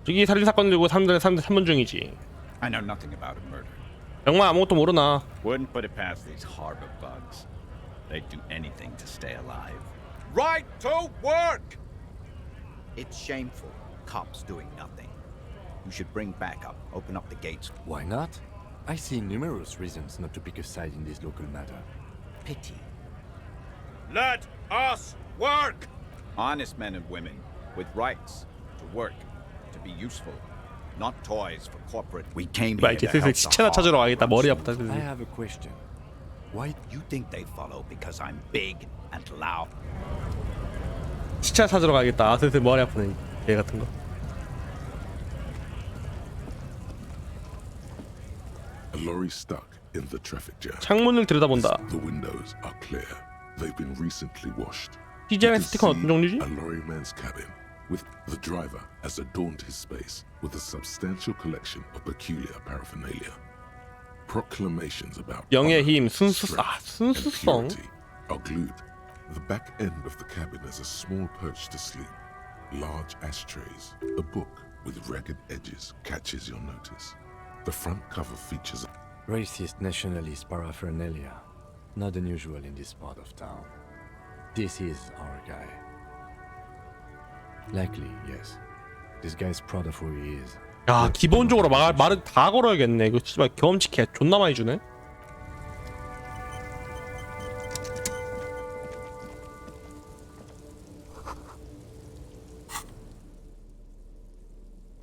[SPEAKER 2] 저기 살인 사건 들고 3분 중이지.
[SPEAKER 13] I know nothing about a murder.
[SPEAKER 2] 정말 아무것도 모르나?
[SPEAKER 13] Wouldn't put it past these harbor bugs. They'd do anything to stay alive.
[SPEAKER 6] Right to work!
[SPEAKER 13] It's shameful. Cops doing nothing. You should bring backup. Open up the gates.
[SPEAKER 7] Why not? I see numerous reasons not to pick a side in this local matter.
[SPEAKER 13] Pity.
[SPEAKER 6] Let us work!
[SPEAKER 13] Honest men and women with rights to work, to be useful, not toys for corporate. We came here
[SPEAKER 2] 이제
[SPEAKER 13] to
[SPEAKER 2] 슬슬
[SPEAKER 13] help
[SPEAKER 2] 시체나
[SPEAKER 13] the
[SPEAKER 2] 찾으러 가겠다. 머리 아프다.
[SPEAKER 7] I
[SPEAKER 2] 슬슬.
[SPEAKER 7] have a question. Why
[SPEAKER 13] You think they follow because I'm big and loud?
[SPEAKER 2] 시체 찾으러 가겠다. 아, 슬슬 머리 아프네. 개 같은 거.
[SPEAKER 1] A lorry stuck in the traffic jam.
[SPEAKER 2] 창문을 들여다본다.
[SPEAKER 1] The windows are clear. They've been recently washed.
[SPEAKER 2] 디자인
[SPEAKER 1] You can
[SPEAKER 2] 스티커 어떤
[SPEAKER 1] see
[SPEAKER 2] 종류지?
[SPEAKER 1] A lorryman's cabin, with the driver has adorned his space with a substantial collection of peculiar paraphernalia. Proclamations about
[SPEAKER 2] 영의
[SPEAKER 1] honor,
[SPEAKER 2] 힘,
[SPEAKER 1] strength, and
[SPEAKER 2] 순수성.
[SPEAKER 1] purity are glued. The back end of the cabin has a small perch to sleep. Large ashtrays. A book with ragged edges catches your notice. The front cover features
[SPEAKER 7] racist nationalist paraphernalia? Not unusual in this part of town. This is our guy. Likely, yes. This guy's proud of who he is.
[SPEAKER 2] 야, 기본적으로 말을 다 걸어야겠네. 이거 진짜 경험치 개 존나 많이 주네.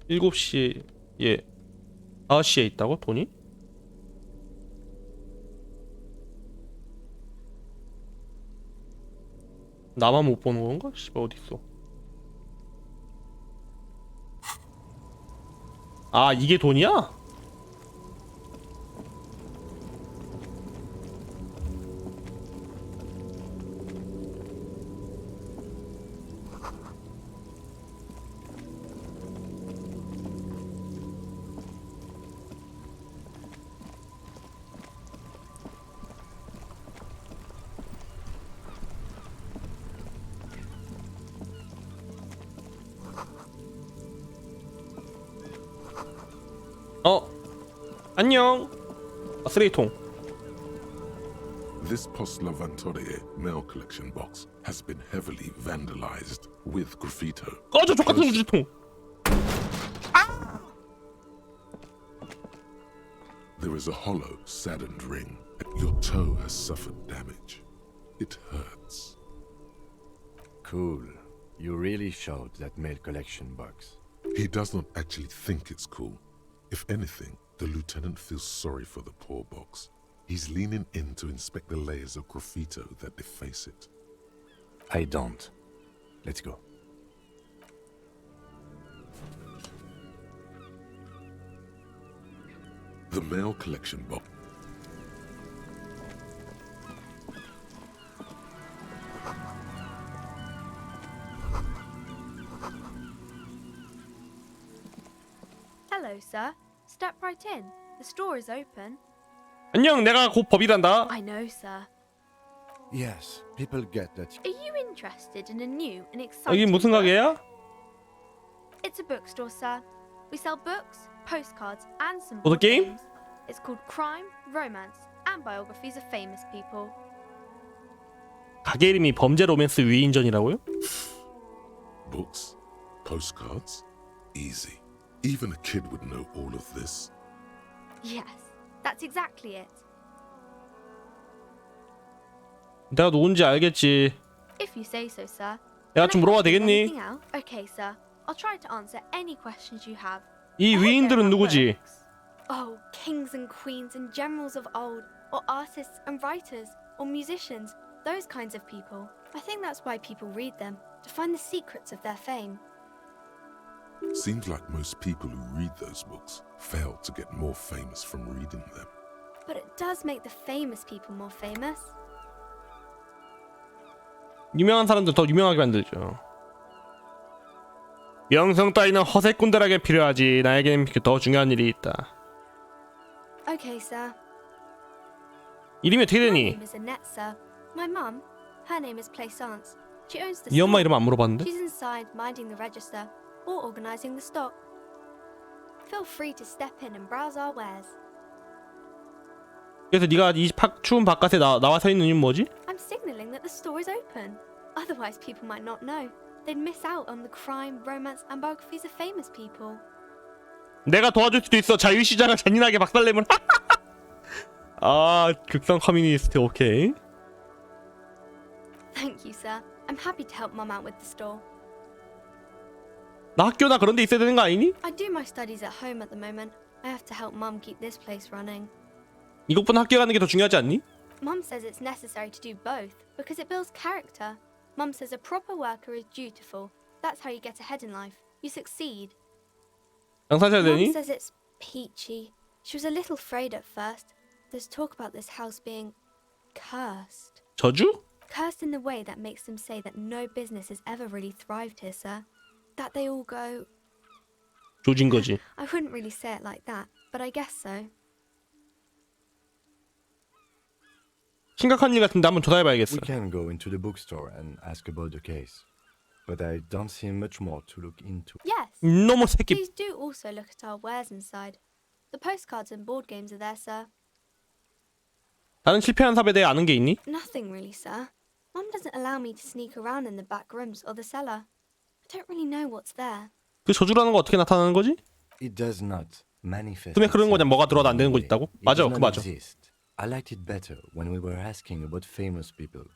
[SPEAKER 2] 일곱 시에 5시에 있다고 돈이? 나만 못 보는 건가? 씨발 어디 있어? 아, 이게 돈이야? 안녕. 아, 쓰레기통.
[SPEAKER 1] This Postla Vantorie mail collection box has been heavily vandalized with graffito.
[SPEAKER 2] 꺼져 족같은 우주통.
[SPEAKER 1] There is a hollow, saddened ring. Your toe has suffered damage. It hurts.
[SPEAKER 7] Cool. You really showed that mail collection box.
[SPEAKER 1] He does not actually think it's cool. If anything, the lieutenant feels sorry for the poor box. He's leaning in to inspect the layers of graffito that deface it.
[SPEAKER 7] I don't. Let's go.
[SPEAKER 1] The mail collection box.
[SPEAKER 15] Hello, sir. Step right in. The store is open.
[SPEAKER 2] 안녕, 내가 곧 법이란다.
[SPEAKER 15] I know, sir.
[SPEAKER 7] Yes, people get that.
[SPEAKER 15] Are you interested in a new and
[SPEAKER 2] 여기
[SPEAKER 15] exciting
[SPEAKER 2] 무슨
[SPEAKER 15] book?
[SPEAKER 2] 가게야?
[SPEAKER 15] It's a bookstore, sir. We sell books, postcards, and some
[SPEAKER 2] 보드
[SPEAKER 15] board
[SPEAKER 2] 게임?
[SPEAKER 15] games. It's called Crime, Romance, and Biographies of Famous People.
[SPEAKER 2] 가게 이름이 범죄 로맨스 위인전이라고요?
[SPEAKER 1] Books, postcards, easy. Even a kid would know all of this.
[SPEAKER 15] Yes, that's exactly it.
[SPEAKER 2] 내가 누군지 알겠지.
[SPEAKER 15] If you say so, sir.
[SPEAKER 2] 내가 좀 물어봐도 되겠니?
[SPEAKER 15] Anything else? Okay, sir. I'll try to answer any questions you have.
[SPEAKER 2] 이 위인들은 누구지?
[SPEAKER 15] Oh, kings and queens and generals of old, or artists and writers, or musicians, those kinds of people. I think that's why people read them, to find the secrets of their fame.
[SPEAKER 1] Seems like most people who read those books fail to get more famous from reading them.
[SPEAKER 15] But it does make the famous people more famous.
[SPEAKER 2] 유명한 사람들 더 유명하게 만들죠. 명성 따위는 허세 꾼들에게 필요하지. 나에겐 더 중요한 일이 있다.
[SPEAKER 15] Okay, sir.
[SPEAKER 2] 이름이 어떻게
[SPEAKER 15] My
[SPEAKER 2] 되니?
[SPEAKER 15] name is Annette, sir. My mum, her name is Plaisance. She owns the
[SPEAKER 2] 이 엄마
[SPEAKER 15] store.
[SPEAKER 2] 이름 안 물어봤는데?
[SPEAKER 15] She's inside minding the register or organizing the stock. Feel free to step in and browse our wares.
[SPEAKER 2] 그래서 네가 이 추운 바깥에 나와 서 있는 이유는 뭐지?
[SPEAKER 15] I'm signaling that the store is open. Otherwise, people might not know. They'd miss out on the crime, romance, and biographies of famous people.
[SPEAKER 2] 내가 도와줄 수도 있어. 자유시장을 잔인하게 박살내면. 아, 극성 커뮤니스트. 오케이.
[SPEAKER 15] Thank you, sir. I'm happy to help Mum out with the store.
[SPEAKER 2] 나 학교나 그런 데 있어야 되는 거 아니니?
[SPEAKER 15] I do my studies at home at the moment. I have to help Mum keep this place running.
[SPEAKER 2] 이것보다 학교 가는 게 더 중요하지 않니?
[SPEAKER 15] Mum says it's necessary to do both because it builds character. Mum says a proper worker is dutiful. That's how you get ahead in life. You succeed.
[SPEAKER 2] 장사셔야
[SPEAKER 15] Mum
[SPEAKER 2] 되니?
[SPEAKER 15] says it's peachy. She was a little afraid at first. There's talk about this house being cursed.
[SPEAKER 2] 저주?
[SPEAKER 15] Cursed in the way that makes them say that no business has ever really thrived here, sir. That they all go...
[SPEAKER 2] 조진 거지.
[SPEAKER 15] I wouldn't really say it like that, but I guess so.
[SPEAKER 2] 심각한 일 같은데 한번 조사해봐야겠어.
[SPEAKER 7] We can go into the bookstore and ask about the case. But I don't see much more to look into.
[SPEAKER 15] Yes.
[SPEAKER 2] 너무 새끼.
[SPEAKER 15] Please do also look at our wares inside. The postcards and board games are there, sir.
[SPEAKER 2] 다른 실패한 사업에 대해 아는 게 있니?
[SPEAKER 15] Nothing really, sir. Mum doesn't allow me to sneak around in the back rooms or the cellar. I don't really know what's there.
[SPEAKER 2] 그 저주라는 거 어떻게 나타나는 거지?
[SPEAKER 7] It does not manifest.
[SPEAKER 2] 근데 그런 거냐? 뭐가 들어도 안 되는 거 있다고?
[SPEAKER 7] It
[SPEAKER 2] 맞아,
[SPEAKER 7] does
[SPEAKER 2] 그
[SPEAKER 7] not
[SPEAKER 2] 맞아.
[SPEAKER 7] exist. I liked it better when we were asking about famous people.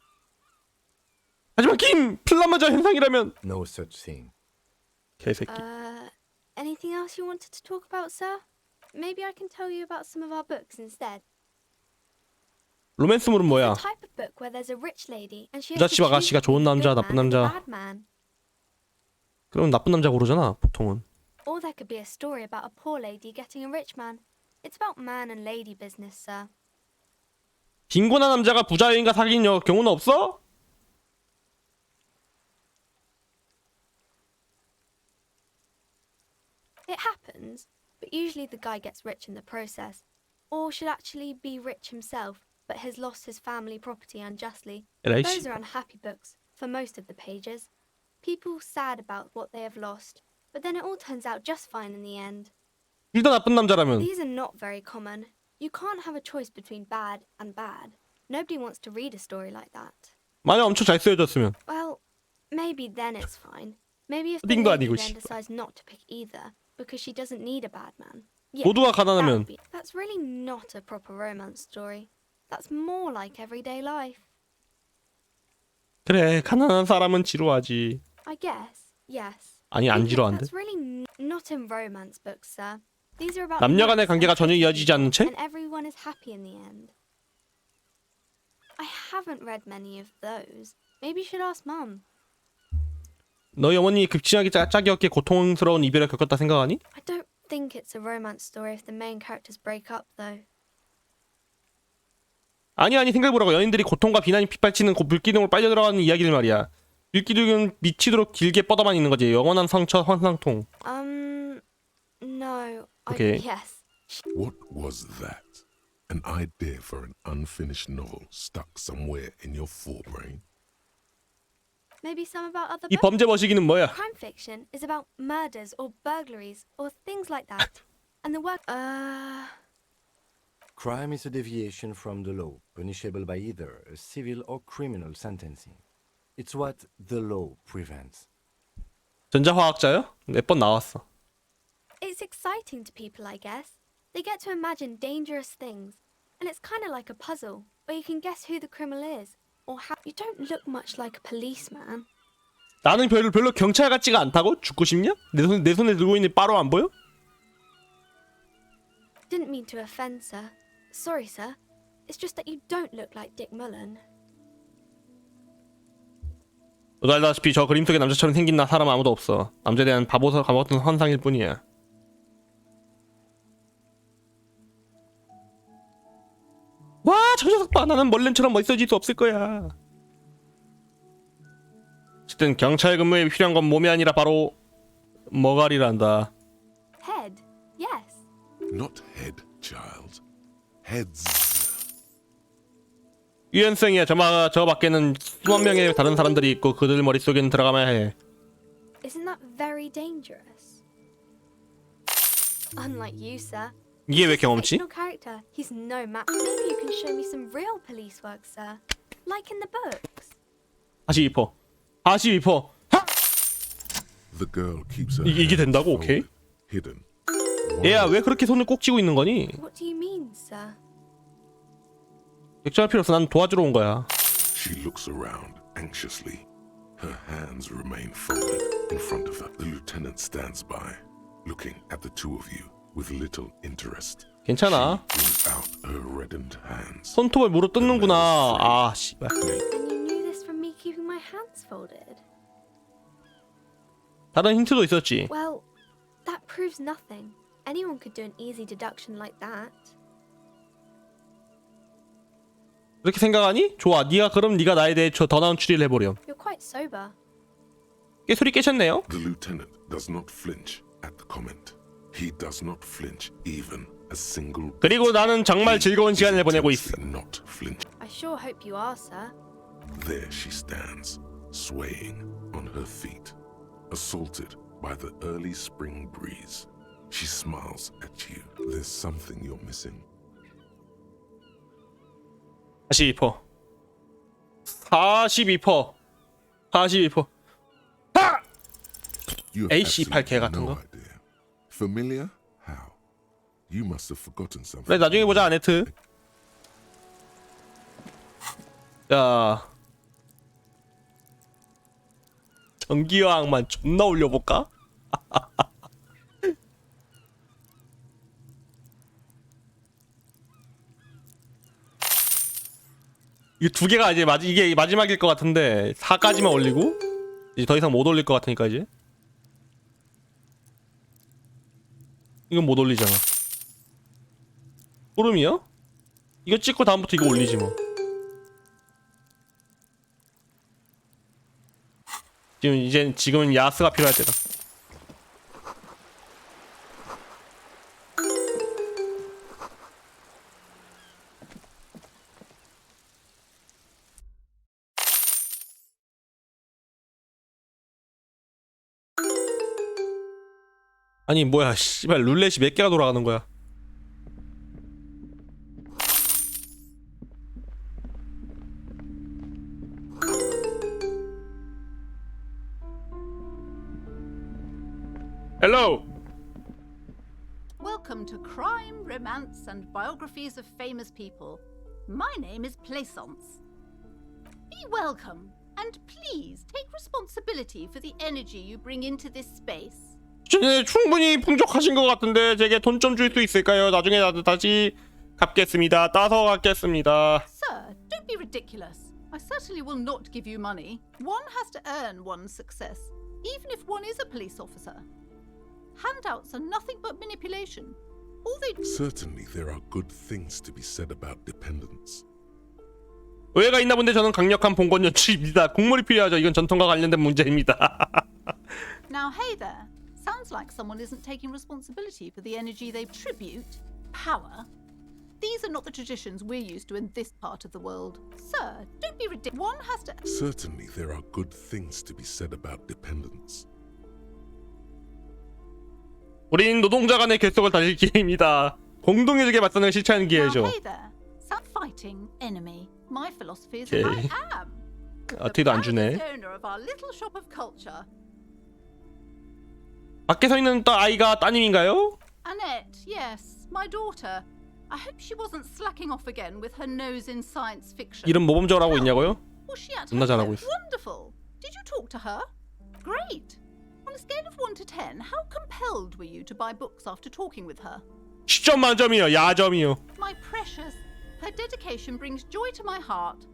[SPEAKER 2] 하지만 긴 플라마자 현상이라면
[SPEAKER 7] No such thing.
[SPEAKER 2] 개새끼.
[SPEAKER 15] Anything else you wanted to talk about, sir? Maybe I can tell you about some of our books instead.
[SPEAKER 2] 로맨스물은 뭐야?
[SPEAKER 15] The type of book where there's a rich lady and she has
[SPEAKER 2] 부잣집
[SPEAKER 15] to
[SPEAKER 2] 아가씨가
[SPEAKER 15] choose
[SPEAKER 2] 좋은
[SPEAKER 15] between
[SPEAKER 2] 남자,
[SPEAKER 15] a good
[SPEAKER 2] 나쁜
[SPEAKER 15] man and a
[SPEAKER 2] 남자.
[SPEAKER 15] bad man.
[SPEAKER 2] 그럼 나쁜 남자 고르잖아, 보통은.
[SPEAKER 15] Or there could be a story about a poor lady getting a rich man. It's about man and lady business, sir.
[SPEAKER 2] 빈곤한 남자가 부자 여인과 사귄 경우는 없어?
[SPEAKER 15] It happens, but usually the guy gets rich in the process. Or should actually be rich himself, but has lost his family property unjustly.
[SPEAKER 2] 엘리시움.
[SPEAKER 15] Those are unhappy books, for most of the pages. People sad about what they have lost, but then it all turns out just fine in the end.
[SPEAKER 2] 일도 나쁜 남자라면
[SPEAKER 15] These are not very common. You can't have a choice between bad and bad. Nobody wants to read a story like that.
[SPEAKER 2] 만약 엄청 잘 쓰여졌으면
[SPEAKER 15] Well, maybe then it's fine. Maybe if the
[SPEAKER 2] 딩도
[SPEAKER 15] lady
[SPEAKER 2] 아니고
[SPEAKER 15] then
[SPEAKER 2] 씨발.
[SPEAKER 15] decides not to pick either, because she doesn't need a bad man.
[SPEAKER 2] 모두가 가난하면
[SPEAKER 15] That's really not a proper romance story. That's more like everyday life.
[SPEAKER 2] 그래 가난한 사람은 지루하지.
[SPEAKER 15] I guess. Yes.
[SPEAKER 2] 아니 안 지루한데?
[SPEAKER 15] That's really not in romance books, sir. These are about
[SPEAKER 2] 남녀간의
[SPEAKER 15] looks
[SPEAKER 2] 관계가
[SPEAKER 15] and
[SPEAKER 2] 전혀
[SPEAKER 15] pretty
[SPEAKER 2] 이어지지 않는
[SPEAKER 15] people,
[SPEAKER 2] 책?
[SPEAKER 15] and everyone is happy in the end. I haven't read many of those. Maybe you should ask Mum.
[SPEAKER 2] 너희 어머니 급진하게 짝짝이었기에 고통스러운 이별을 겪었다 생각하니?
[SPEAKER 15] I don't think it's a romance story if the main characters break up, though.
[SPEAKER 2] 아니 생각해보라고. 연인들이 고통과 비난이 빗발치는 물기둥으로 빨려들어가는 이야기를 말이야. 물기둥은 미치도록 길게 뻗어만 있는 거지. 영원한 상처 환상통.
[SPEAKER 15] No.
[SPEAKER 2] Okay.
[SPEAKER 15] Yes.
[SPEAKER 1] What was that? An idea for an unfinished novel stuck somewhere in your forebrain?
[SPEAKER 15] Maybe some about other
[SPEAKER 2] 이
[SPEAKER 15] books?
[SPEAKER 2] 범죄 머시기는 뭐야?
[SPEAKER 15] Crime fiction is about murders or burglaries or things like that. And the work...
[SPEAKER 7] Crime is a deviation from the law, punishable by either a civil or criminal sentencing. It's what the law prevents.
[SPEAKER 2] 전자화학자요? 몇 번 나왔어.
[SPEAKER 15] It's exciting to people, I guess. They get to imagine dangerous things. And it's kind of like a puzzle, where you can guess who the criminal is. Or how... You don't look much like a policeman.
[SPEAKER 2] 나는 별로 경찰 같지가 않다고? 죽고 싶냐? 내 손에 들고 있는 빠로 안 보여?
[SPEAKER 15] Didn't mean to offend, sir. Sorry, sir. It's just that you don't look like Dick Mullen.
[SPEAKER 2] 너도 알다시피 저 그림 속의 남자처럼 생긴 사람 아무도 없어. 남자에 대한 바보서 감았던 환상일 뿐이야. 와, 저 녀석 봐. 나는 멀렌처럼 멋있어질 수 없을 거야. 어쨌든 경찰 근무에 필요한 건 몸이 아니라 바로 머가리란다.
[SPEAKER 15] Head, yes.
[SPEAKER 1] Not head, child. Heads.
[SPEAKER 2] 유연성이야. 저 밖에는 수만 명의 다른 사람들이 있고 그들 머릿속에는 들어가야 해.
[SPEAKER 15] Isn't that very dangerous? Unlike you, sir.
[SPEAKER 2] 이게 왜 경험치?
[SPEAKER 15] Fictional character. He's no match. Maybe you can show me some real police work, sir. Like in the books.
[SPEAKER 2] 42%. 42%.
[SPEAKER 1] The girl keeps her
[SPEAKER 2] 이게 된다고?
[SPEAKER 1] hands
[SPEAKER 2] 오케이.
[SPEAKER 1] folded, hidden.
[SPEAKER 2] 얘야 왜 그렇게 손을 꼭 쥐고 있는 거니?
[SPEAKER 15] What do you mean, sir?
[SPEAKER 2] 걱정할 필요 없어. 난 도와주러 온 거야.
[SPEAKER 1] She looks around anxiously. Her hands remain folded in front of her. The lieutenant stands by, looking at the two of you with little interest.
[SPEAKER 2] 괜찮아.
[SPEAKER 1] She brings out her reddened hands.
[SPEAKER 2] 손톱을 무릎 뜯는구나. 아 씨발.
[SPEAKER 15] And you knew this from me keeping my hands folded?
[SPEAKER 2] 다른 힌트도 있었지.
[SPEAKER 15] Well, that proves nothing. Anyone could do an easy deduction like that.
[SPEAKER 2] 그렇게 생각하니? 좋아. 그럼 네가 나에 대해 더 나은 추리를 해보렴.
[SPEAKER 15] You're quite sober.
[SPEAKER 2] 소리 깨셨네요.
[SPEAKER 1] The lieutenant does not flinch at the comment. He does not flinch even a single.
[SPEAKER 2] 그리고 나는 정말 즐거운 시간을 보내고 있어.
[SPEAKER 1] Not flinch.
[SPEAKER 15] I sure hope you are, sir.
[SPEAKER 1] There she stands, swaying on her feet, assaulted by the early spring breeze. She smiles at you. There's something you're missing.
[SPEAKER 2] 42%. 42%. 42%. 하!
[SPEAKER 1] You have
[SPEAKER 2] A18 개
[SPEAKER 1] absolutely
[SPEAKER 2] 같은
[SPEAKER 1] no
[SPEAKER 2] 거.
[SPEAKER 1] idea. Familiar? How? You must have forgotten something.
[SPEAKER 2] 그래 나중에 보자 아네트. 자 전기여왕만 존나 올려볼까? 이게 두 개가 이제 이게 마지막일 것 같은데 4까지만 올리고 이제 더 이상 못 올릴 것 같으니까 이제 이건 못 올리잖아. 소름이야? 이거 찍고 다음부터 이거 올리지 뭐. 지금은 야스가 필요할 때다. 아니 뭐야 씨발 룰렛이 몇 개가 돌아가는 거야. Hello.
[SPEAKER 16] Welcome to Crime, Romance, and Biographies of Famous People. My name is Plaisance. Be welcome, and please take responsibility for the energy you bring into this space.
[SPEAKER 2] 충분히 풍족하신 것 같은데 제게 돈 좀 줄 수 있을까요? 나중에 다시 갚겠습니다. 따서 갚겠습니다.
[SPEAKER 16] Sir, don't be ridiculous. I certainly will not give you money. One has to earn one's success, even if one is a police officer. Handouts are nothing but manipulation. All they
[SPEAKER 1] Certainly there are good things to be said about dependence.
[SPEAKER 2] 오해가 있나 본데 저는 강력한 봉건 연출입니다. 국물이 필요하죠. 이건 전통과 관련된 문제입니다.
[SPEAKER 16] Now, hey there. Sounds like someone isn't taking responsibility for the energy they tribute. Power. These are not the traditions we're used to in this part of the world. Sir, don't be ridiculous. One has to...
[SPEAKER 1] Certainly there are good things to be said about dependence.
[SPEAKER 2] 우린 노동자 간의 결속을 다질 기회입니다. 공동의적에 맞서는 실천하는 기회죠.
[SPEAKER 16] Now, hey there. Stop fighting enemy. My philosophy is
[SPEAKER 2] Okay.
[SPEAKER 16] I am.
[SPEAKER 2] 뒤도 안 주네.
[SPEAKER 16] owner of our little shop of culture.
[SPEAKER 2] 밖에 서 있는 또 아이가 따님인가요?
[SPEAKER 16] Annette, yes, my daughter. I hope she wasn't slacking off again with her nose in science fiction.
[SPEAKER 2] 이름 모범적으로 하고 있냐고요?
[SPEAKER 16] Was she at
[SPEAKER 2] 존나
[SPEAKER 16] her
[SPEAKER 2] 잘하고
[SPEAKER 16] best?
[SPEAKER 2] 있어.
[SPEAKER 16] Wonderful. Did you talk to her? Great. On a scale of 1 to 10, how compelled were you to buy books after talking with her?
[SPEAKER 2] 10점 만점이요. 야점이요.
[SPEAKER 16] My precious, her dedication brings joy to my heart.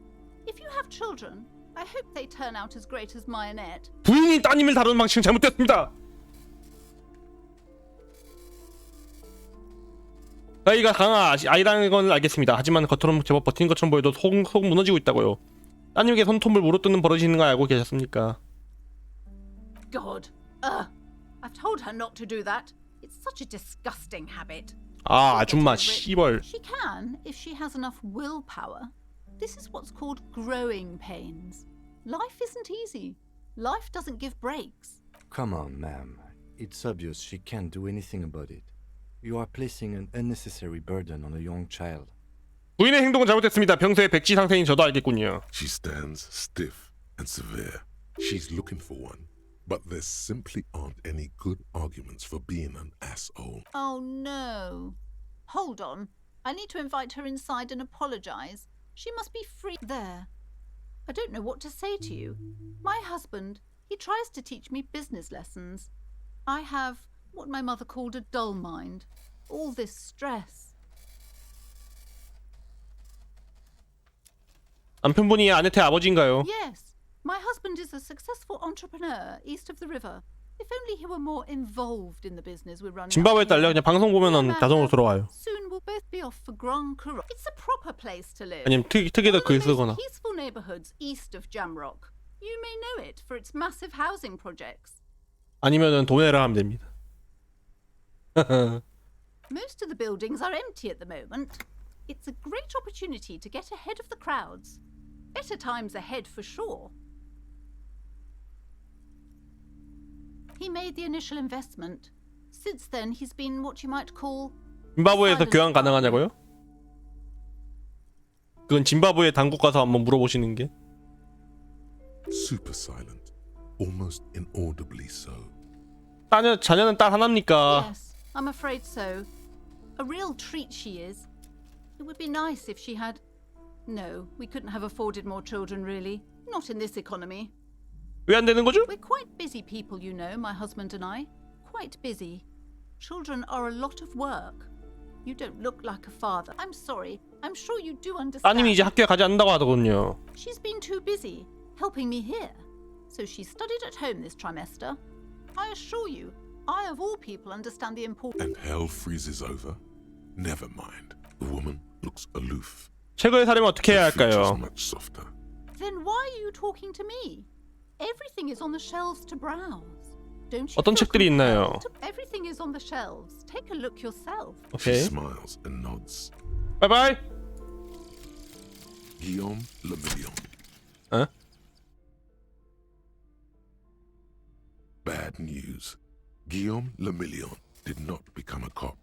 [SPEAKER 16] If you have children, I hope they turn out as great as my Annette.
[SPEAKER 2] 부인이 따님을 다루는 방식은 잘못됐습니다. 아이가 강한 아이라는 건 알겠습니다. 하지만 겉으로는 제법 버티는 것처럼 보여도 속 무너지고 있다고요. 따님에게 손톱을 물어뜯는 버릇이 있는 거 알고 계셨습니까?
[SPEAKER 16] God. I've told her not to do that. It's such a disgusting habit.
[SPEAKER 2] 아, 아줌마 씨벌.
[SPEAKER 16] She can if she has enough willpower. This is what's called growing pains. Life isn't easy. Life doesn't give breaks.
[SPEAKER 7] Come on, ma'am. It's obvious she can't do anything about it. You are placing an unnecessary burden on a young child.
[SPEAKER 2] 부인의 행동은 잘못됐습니다. 평소에 백지 상태인 저도 알겠군요.
[SPEAKER 1] She stands stiff and severe. She's looking for one, but there simply aren't any good arguments for being an asshole.
[SPEAKER 16] Oh no. Hold on. I need to invite her inside and apologize. She must be free. There. I don't know what to say to you. My husband, he tries to teach me business lessons. I have what my mother called a dull mind. All this stress.
[SPEAKER 2] 남편분이 아네트의 아버지인가요?
[SPEAKER 16] Yes. My husband is a successful entrepreneur east of the river. If only he were more involved in the business we're running.
[SPEAKER 2] 짐바브웨 딸려 그냥 방송 보면은 자동으로 들어와요.
[SPEAKER 16] Soon we'll both be off for Grand Courant. It's a proper place to live.
[SPEAKER 2] 아니면 특이더 글 쓰거나.
[SPEAKER 16] Peaceful neighborhoods east of Jamrock. You may know it for its massive housing projects.
[SPEAKER 2] 아니면은 도매를 하면 됩니다.
[SPEAKER 16] Most of the buildings are empty at the moment. It's a great opportunity to get ahead of the crowds. Better times ahead for sure. He made the initial investment. Since then, he's been what you might call.
[SPEAKER 2] 짐바브웨에서 교환 가능하냐고요? 그건 짐바브웨 당국 가서 한번 물어보시는 게.
[SPEAKER 1] Super silent, almost inaudibly so.
[SPEAKER 2] 자녀는 딸 하나입니까?
[SPEAKER 16] Yes, I'm afraid so. A real treat she is. It would be nice if she had. No, we couldn't have afforded more children, really. Not in this economy.
[SPEAKER 2] 왜 안 되는 거죠?
[SPEAKER 16] We're quite busy people, you know, my husband and I. Quite busy. Children are a lot of work. You don't look like a father. I'm sorry. I'm sure you do understand.
[SPEAKER 2] 따님이 이제 학교에 가지 않는다고 하더군요.
[SPEAKER 16] She's been too busy helping me here. So she studied at home this trimester. I assure you, I of all people understand the importance.
[SPEAKER 1] And hell freezes over? Never mind. The woman looks aloof.
[SPEAKER 2] 책을 사려면 어떻게 해야
[SPEAKER 1] The future's
[SPEAKER 2] 할까요?
[SPEAKER 1] much softer.
[SPEAKER 16] Then why are you talking to me? Everything is on the shelves to browse. Don't you
[SPEAKER 2] 어떤
[SPEAKER 16] feel
[SPEAKER 2] 책들이 있나요?
[SPEAKER 16] Everything is on the shelves. Take a look yourself.
[SPEAKER 1] She
[SPEAKER 2] 오케이.
[SPEAKER 1] smiles and nods.
[SPEAKER 2] 바이바이.
[SPEAKER 1] Guillaume Le Million.
[SPEAKER 2] 어?
[SPEAKER 1] Bad news. Guillaume Le Million did not become a cop.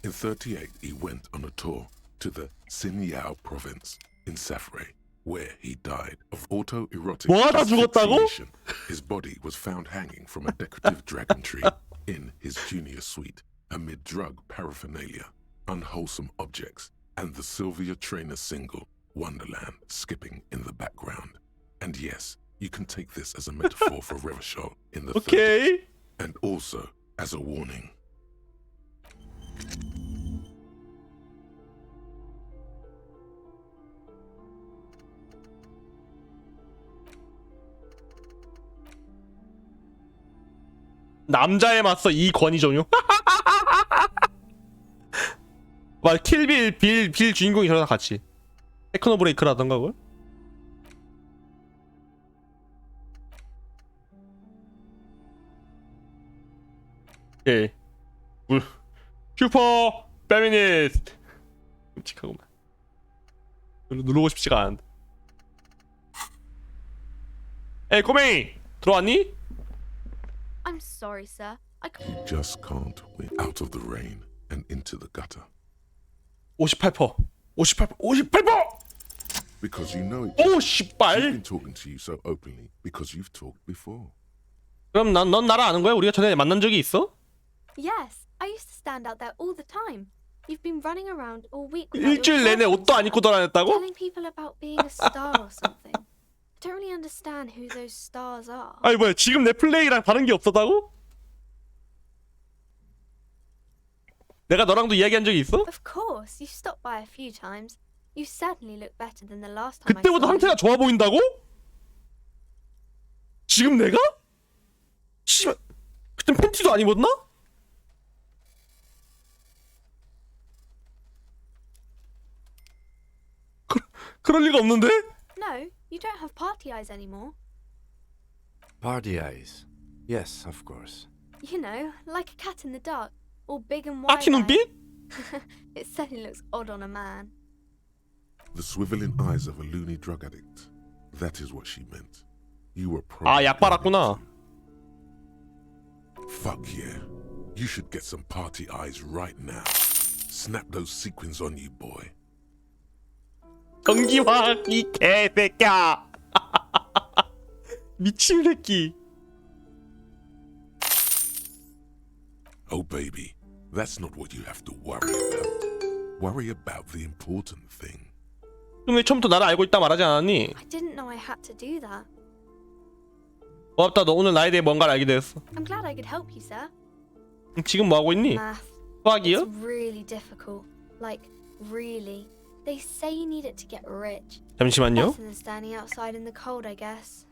[SPEAKER 1] In 1938, he went on a tour to the Sinyao province in Safre, where he died of autoerotic asphyxiation. His body was found hanging from a decorative dragon tree in his junior suite. amid drug paraphernalia, unwholesome objects, and the Sylvia Trainer single, Wonderland, skipping in the background. And yes, you can take this as a metaphor for Revachol in the 30s, and also as a warning.
[SPEAKER 2] 남자에 맞서 이 권위종요? 막 킬빌 빌 주인공이 저러다 같이 테크노 브레이크라던가 그걸? 오케이 슈퍼 페미니스트 끔찍하구만. 누르고 싶지가 않은데. 에이 꼬맹이 들어왔니?
[SPEAKER 15] I'm sorry, sir.
[SPEAKER 1] You just can't win out of the rain and into the gutter.
[SPEAKER 2] 58%. 58%.
[SPEAKER 1] Because you know it.
[SPEAKER 2] 오
[SPEAKER 1] She's
[SPEAKER 2] 씨발.
[SPEAKER 1] been talking to you so openly because you've talked before.
[SPEAKER 2] 그럼 넌 나를 아는 거야? 우리가 전에 만난 적이 있어?
[SPEAKER 15] Yes, I used to stand out there all the time. You've been running around all week without
[SPEAKER 2] 일주일
[SPEAKER 15] your
[SPEAKER 2] 내내 옷도 안 입고 돌아다녔다고?
[SPEAKER 15] telling people about being a star or something. I don't really understand who those stars are.
[SPEAKER 2] 아니 뭐야 지금 내 플레이랑 다른 게 없었다고? 내가 너랑도 이야기한 적이 있어?
[SPEAKER 15] Of course, you stopped by a few times. You certainly look better than the last time I
[SPEAKER 2] 그때보다
[SPEAKER 15] saw you.
[SPEAKER 2] 상태가 좋아 보인다고? 지금 내가? 씨발 그땐 팬티도 안 입었나? 그럴 리가 없는데?
[SPEAKER 15] No, you don't have party eyes anymore.
[SPEAKER 7] Party eyes. Yes, of course.
[SPEAKER 15] You know, like a cat in the dark, all big and wide.
[SPEAKER 2] 파티 눈빛?
[SPEAKER 15] It certainly looks odd on a man.
[SPEAKER 1] The swiveling eyes of a loony drug addict. That is what she meant. You were
[SPEAKER 2] 아, 약 빨았구나.
[SPEAKER 1] Fuck yeah. You should get some party eyes right now. Snap those sequins on you, boy.
[SPEAKER 2] 전기화 이 개새끼야. 미친 새끼.
[SPEAKER 1] Oh, baby, that's not what you have to worry about. Worry about the important thing.
[SPEAKER 2] 그럼 왜 처음부터 나를 알고 있다 말하지 않았니?
[SPEAKER 15] I didn't know I had to do that.
[SPEAKER 2] 고맙다. 너 오늘 나에 대해 뭔가를 알게 되었어.
[SPEAKER 15] I'm glad I could help you, sir.
[SPEAKER 2] 지금 뭐 하고 있니?
[SPEAKER 15] Math.
[SPEAKER 2] 수학이요?
[SPEAKER 15] It's really difficult. Like, really. They say you need it to get rich.
[SPEAKER 2] 잠시만요.
[SPEAKER 15] Better than standing outside in the cold, I guess.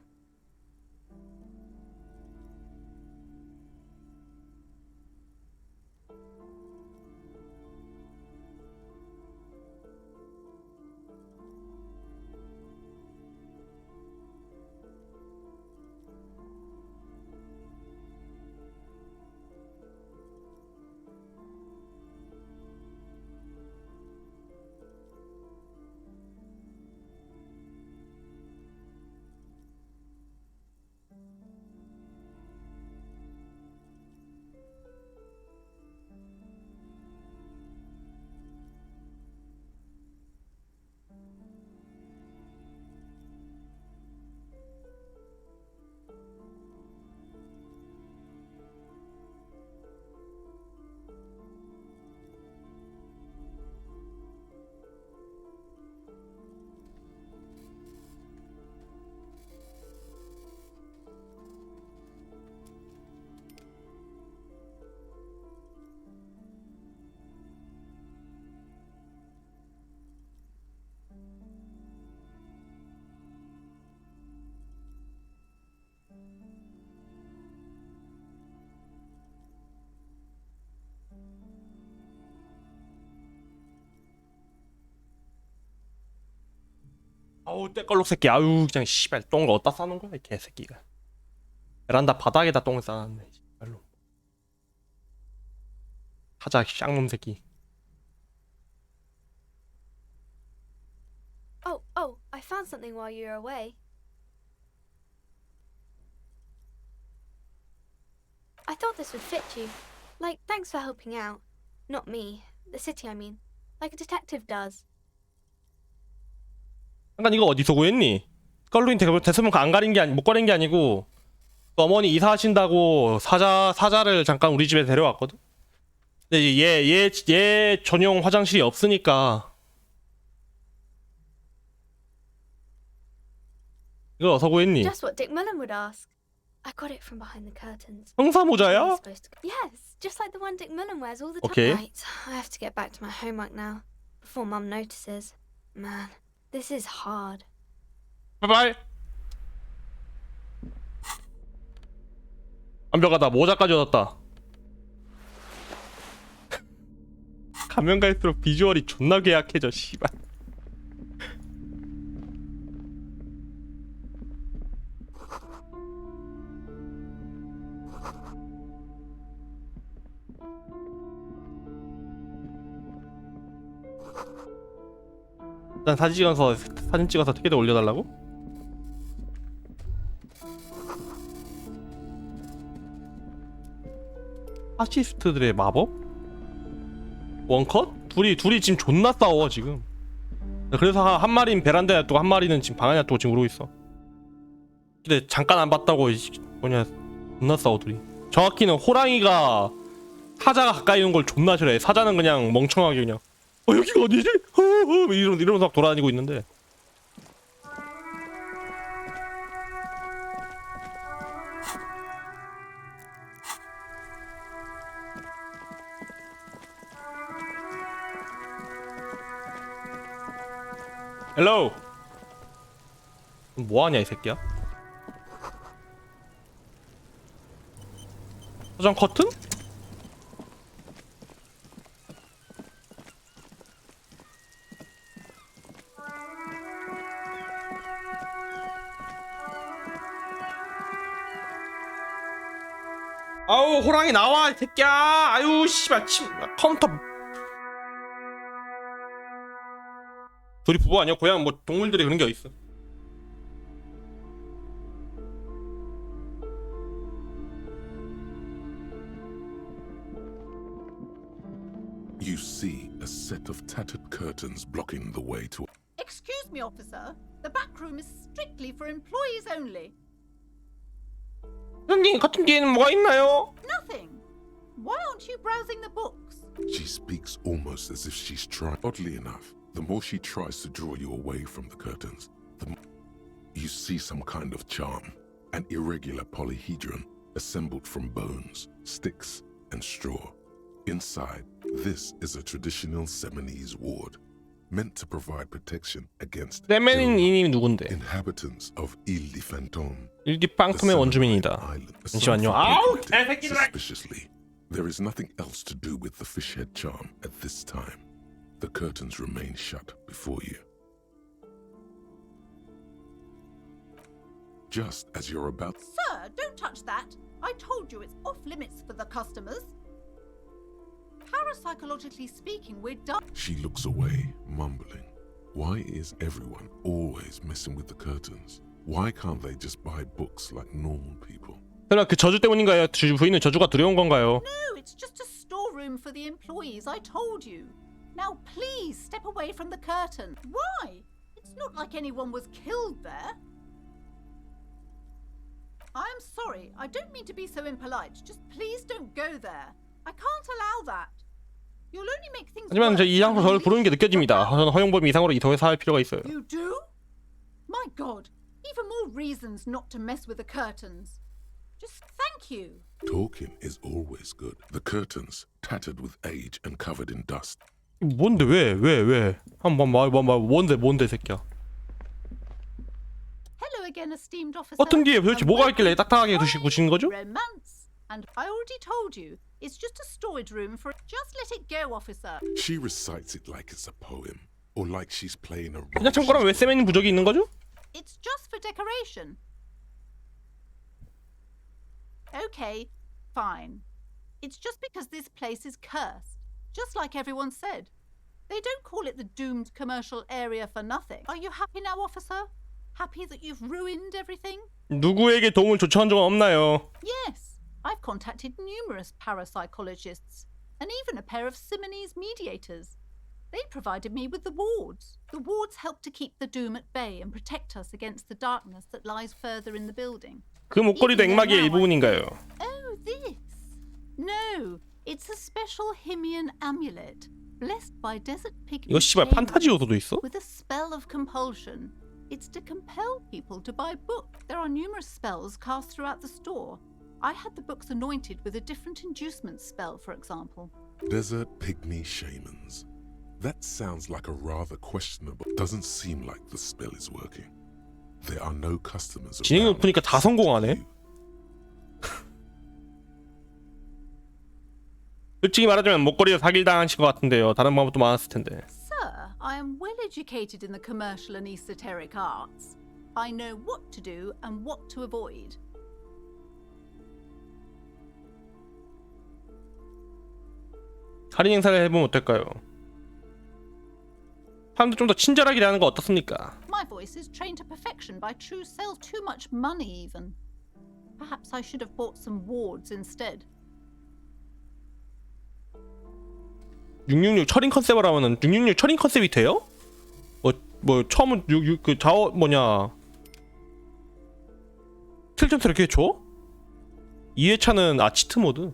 [SPEAKER 2] 아우 때걸룩 새끼. 아유 그냥 씨발 똥을 어디다 싸놓은 거야 이 개새끼가. 베란다 바닥에다 똥을 싸놨네. 씨발로. 하자 쌍놈 새끼.
[SPEAKER 15] Oh, I found something while you were away. I thought this would fit you. Like, thanks for helping out. Not me. The city, I mean. Like a detective does.
[SPEAKER 2] 잠깐 이거 어디서 구했니? 껄루인 대소문 안 가린 게 아니 못 가린 게 아니고 어머니 이사하신다고 사자를 잠깐 우리 집에 데려왔거든. 근데 얘 전용 화장실이 없으니까 이걸 어디서 구했니?
[SPEAKER 15] Just what Dick Mullen would ask. I got it from behind the curtains.
[SPEAKER 2] 형사 모자야?
[SPEAKER 15] Yes, just like the one Dick Mullen wears all the time.
[SPEAKER 2] Okay.
[SPEAKER 15] Right, I have to get back to my homework now before Mum notices. Man, this is hard.
[SPEAKER 2] 바이바이. 완벽하다. 모자까지 얻었다. 가면 갈수록 비주얼이 존나 괴약해져. 씨발. 일단 사진 찍어서 트위터에 올려달라고? 파시스트들의 마법? 원컷? 둘이 지금 존나 싸워 지금. 그래서 한 마리는 베란다에 놔두고 한 마리는 지금 방 안에 놔두고 지금 그러고 있어. 근데 잠깐 안 봤다고 뭐냐 존나 싸워 둘이. 정확히는 호랑이가 사자가 가까이 있는 걸 존나 싫어해. 사자는 그냥 멍청하게 그냥 여기가 어디지? 이러면서 막 돌아다니고 있는데 헬로 뭐하냐 이 새끼야? 화장 커튼? 아우 호랑이 나와 이 새끼야. 아유 씨발 컴퓨터 둘이 부부 아니야? 고양 뭐 동물들이 그런 게 어딨어.
[SPEAKER 1] You see a set of tattered curtains blocking the way to...
[SPEAKER 16] Excuse me, officer. The back room is strictly for employees only.
[SPEAKER 2] 선생님 같은 뒤에는 뭐가 있나요?
[SPEAKER 16] Nothing. Why aren't you browsing the books?
[SPEAKER 1] She speaks almost as if she's trying. Oddly enough, the more she tries to draw you away from the curtains, the more you see some kind of charm, an irregular polyhedron assembled from bones, sticks, and straw. Inside, this is a traditional Seminese ward, meant to provide protection against
[SPEAKER 2] 세메닌이 누군데?
[SPEAKER 1] inhabitants of Ile de Fantôme.
[SPEAKER 2] 일기빵큼의 원주민이다. 잠시만요. 아우 개새끼들!
[SPEAKER 1] Suspiciously, there is nothing else to do with the fish head charm at this time. The curtains remain shut before you. Just as you're about...
[SPEAKER 16] Sir, don't touch that. I told you it's off limits for the customers. Parapsychologically speaking, we're done.
[SPEAKER 1] She looks away, mumbling. Why is everyone always messing with the curtains? Why can't they just buy books like normal people?
[SPEAKER 2] 설마 그 저주 때문인가요? 부인은 저주가 두려운 건가요?
[SPEAKER 16] No, it's just a storeroom for the employees, I told you. Now please step away from the curtain. Why? It's not like anyone was killed there. I'm sorry, I don't mean to be so impolite. Just please don't go there. I can't allow that. You'll only make things
[SPEAKER 2] 하지만 이 장소 저를 부르는 게 느껴집니다. 저는 허용범위 이상으로 이동해서 할 필요가 있어요.
[SPEAKER 16] You do? My God, even more reasons not to mess with the curtains. Just thank you.
[SPEAKER 1] Talking is always good. The curtains, tattered with age and covered in dust.
[SPEAKER 2] 뭔데 왜? 한번 뭔데 새끼야.
[SPEAKER 16] Hello again, esteemed officer.
[SPEAKER 2] 버튼 뒤에 도대체 뭐가 있길래 딱딱하게 두신 거죠?
[SPEAKER 16] Romance. And I already told you, it's just a storage room for... Just let it go, officer.
[SPEAKER 1] She recites it like it's a poem, or like she's playing a role.
[SPEAKER 2] 그냥 참고라면 왜 세메닌 부적이 있는 거죠?
[SPEAKER 16] It's just for decoration. Okay, fine. It's just because this place is cursed, just like everyone said. They don't call it the doomed commercial area for nothing. Are you happy now, officer? Happy that you've ruined everything?
[SPEAKER 2] 누구에게 도움을 요청한 적은 없나요?
[SPEAKER 16] Yes, I've contacted numerous parapsychologists and even a pair of Simonese mediators. They provided me with the wards. The wards help to keep the doom at bay and protect us against the darkness that lies further in the building.
[SPEAKER 2] 그 목걸이도 액막의 일부분인가요?
[SPEAKER 16] Oh, this? No, It's a special Himian amulet, blessed by desert pygmy
[SPEAKER 2] 이거 씨발 판타지 요소도 있어?
[SPEAKER 16] with a spell of compulsion. It's to compel people to buy books. There are numerous spells cast throughout the store. I had the books anointed with a different inducement spell, for example.
[SPEAKER 1] Desert pygmy shamans. That sounds like a rather questionable. Doesn't seem like the spell is working. There are no customers.
[SPEAKER 2] 진행이 높으니까 다 성공하네. 솔직히 말하자면 목걸이에 사기를 당하신 것 같은데요. 다른 방법도 많았을 텐데.
[SPEAKER 16] Sir, I am well educated in the commercial and esoteric arts. I know what to do and what to avoid.
[SPEAKER 2] 할인 행사를 해보면 어떨까요? 사람들 좀 더 친절하게 대하는 거 어떻습니까?
[SPEAKER 16] My voice is trained to perfection by true sales. Too much money, even. Perhaps I should have bought some wards instead.
[SPEAKER 2] 666 철인 컨셉을 하면은 666 철인 컨셉이 돼요? 뭐 처음은 그 자어 뭐냐 스킬 점수 이렇게 줘? 2회차는 치트 모드.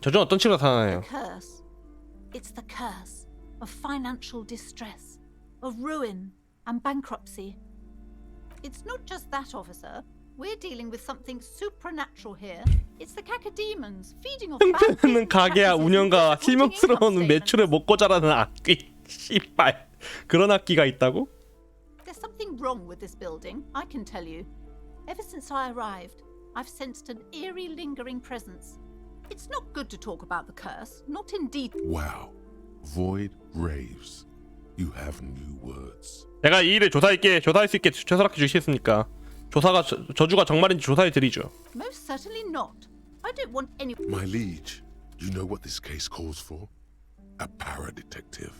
[SPEAKER 2] 저전 어떤 치료가 나타나요?
[SPEAKER 16] Curse. It's the curse of financial distress, of ruin and bankruptcy. It's not just that, officer. We're dealing with something supernatural here. It's the cacodemons feeding off
[SPEAKER 2] 형편없는 가게야 운영과 실망스러운 매출을 먹고 자라는 악귀. 씨발 그런 악귀가 있다고?
[SPEAKER 16] There's something wrong with this building, I can tell you. Ever since I arrived, I've sensed an eerie, lingering presence. It's not good to talk about the curse, not in detail.
[SPEAKER 1] Wow. Void raves. You have new words.
[SPEAKER 2] 내가 이 일을 조사할 수 있게 최선하게 주시겠습니까? 조사가 저주가 정말인지 조사해 드리죠.
[SPEAKER 16] Most certainly not. I don't want any.
[SPEAKER 1] My liege, you know what this case calls for? A para-detective.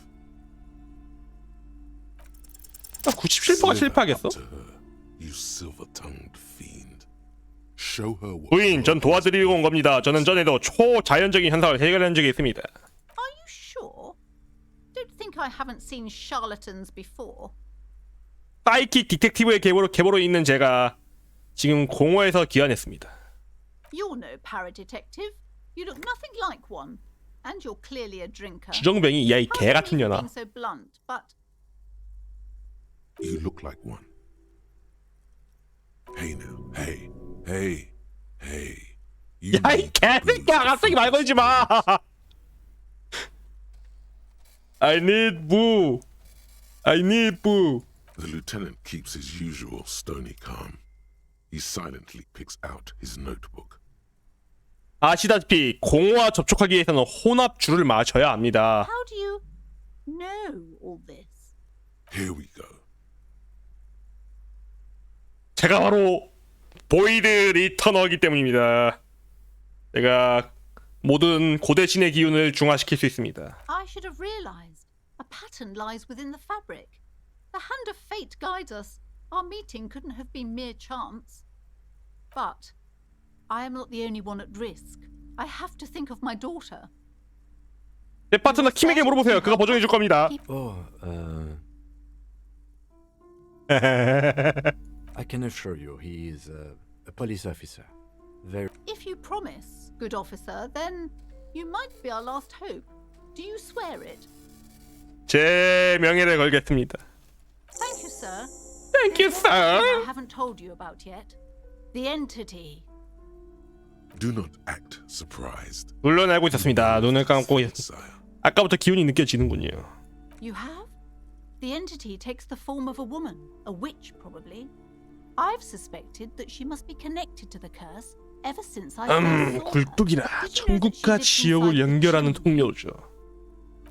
[SPEAKER 2] 97%가 실패하겠어?
[SPEAKER 1] You silver-tongued fiend. Show her what.
[SPEAKER 2] 부인, 전 도와드리고 온 겁니다. 저는 전에도 초자연적인 현상을 해결한 적이 있습니다.
[SPEAKER 16] Are you sure? Don't think I haven't seen charlatans before.
[SPEAKER 2] 사이킥 디텍티브의 계보로 있는 제가 지금 공허에서 기환했습니다.
[SPEAKER 16] You're no para-detective. You look nothing like one. And you're clearly a drinker.
[SPEAKER 2] 주정뱅이 야 이 개 같은 년아.
[SPEAKER 16] So blunt, but
[SPEAKER 1] you look like one. Hey now, hey. Hey, hey.
[SPEAKER 2] 야 이 개새끼야 갑자기 말 걸지 마. I need boo. I need boo.
[SPEAKER 1] The lieutenant keeps his usual stony calm. He silently picks out his notebook.
[SPEAKER 2] 아시다시피 공허와 접촉하기 위해서는 혼합주를 마셔야 합니다.
[SPEAKER 16] How do you know all this?
[SPEAKER 1] Here we go.
[SPEAKER 2] 제가 바로 보이드 리터너이기 때문입니다. 제가 모든 고대 신의 기운을 중화시킬 수 있습니다.
[SPEAKER 16] I should have realized. A pattern lies within the fabric. The hand of fate guides us. Our meeting couldn't have been mere chance. But I am not the only one at risk. I have to think of my daughter.
[SPEAKER 2] 내 파트너 킴에게 물어보세요. 그가 보정해 줄 겁니다.
[SPEAKER 7] I can assure you he is a police officer. Very.
[SPEAKER 16] If you promise, good officer, then you might be our last hope. Do you swear it?
[SPEAKER 2] 제 명예를 걸겠습니다.
[SPEAKER 16] Thank you, sir.
[SPEAKER 2] Thank you, sir.
[SPEAKER 16] I haven't told you about yet. The entity.
[SPEAKER 1] Do not act surprised.
[SPEAKER 2] 물론 알고 있었습니다. 눈을 감고 아까부터 기운이 느껴지는군요.
[SPEAKER 16] You have? The entity takes the form of a woman, a witch probably. I've suspected that she must be connected to the curse ever since I first saw her.
[SPEAKER 2] 굴뚝이라 천국과 지옥을 연결하는 통로죠.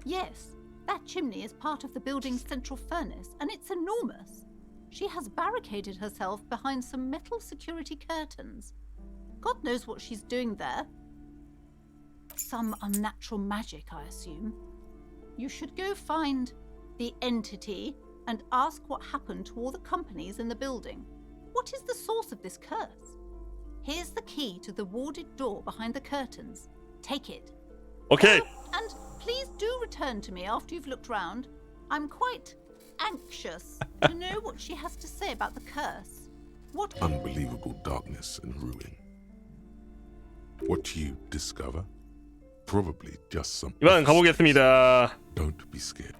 [SPEAKER 16] Yes, that chimney is part of the building's central furnace, and it's enormous. She has barricaded herself behind some metal security curtains. God knows what she's doing there. Some unnatural magic, I assume. You should go find the entity and ask what happened to all the companies in the building. What is the source of this curse? Here's the key to the warded door behind the curtains. Take it.
[SPEAKER 2] Okay.
[SPEAKER 16] And please do return to me after you've looked round. I'm quite anxious to know what she has to say about the curse. What?
[SPEAKER 1] Unbelievable darkness and ruin. What you discover? Probably just some.
[SPEAKER 2] 이만 가보겠습니다.
[SPEAKER 1] Don't be scared.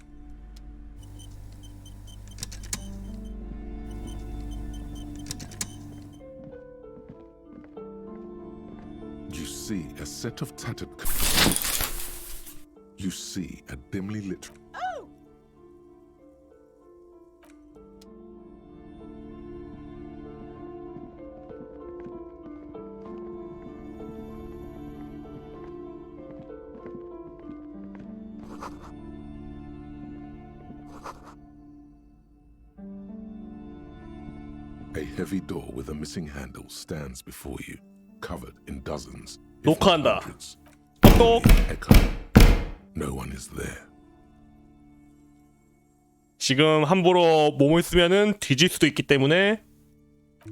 [SPEAKER 1] You see a set of tattered. You see a dimly lit.
[SPEAKER 16] Oh!
[SPEAKER 1] A heavy door with a missing handle stands before you, covered in dozens.
[SPEAKER 2] 녹화한다. 똑똑.
[SPEAKER 1] No one is there.
[SPEAKER 2] 지금 함부로 몸을 쓰면은 뒤질 수도 있기 때문에.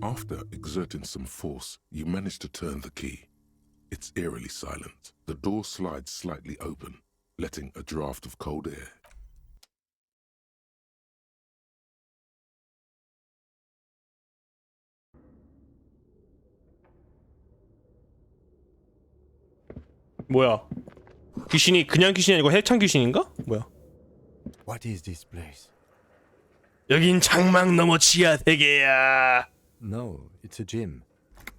[SPEAKER 1] After exerting some force, you manage to turn the key. It's eerily silent. The door slides slightly open, letting a draft of cold air.
[SPEAKER 2] 뭐야? 귀신이 그냥 귀신이 아니고 해창 귀신인가? 뭐야?
[SPEAKER 7] What is this place?
[SPEAKER 2] 여긴 장막 너머 지하 세계야.
[SPEAKER 7] No, it's a gym.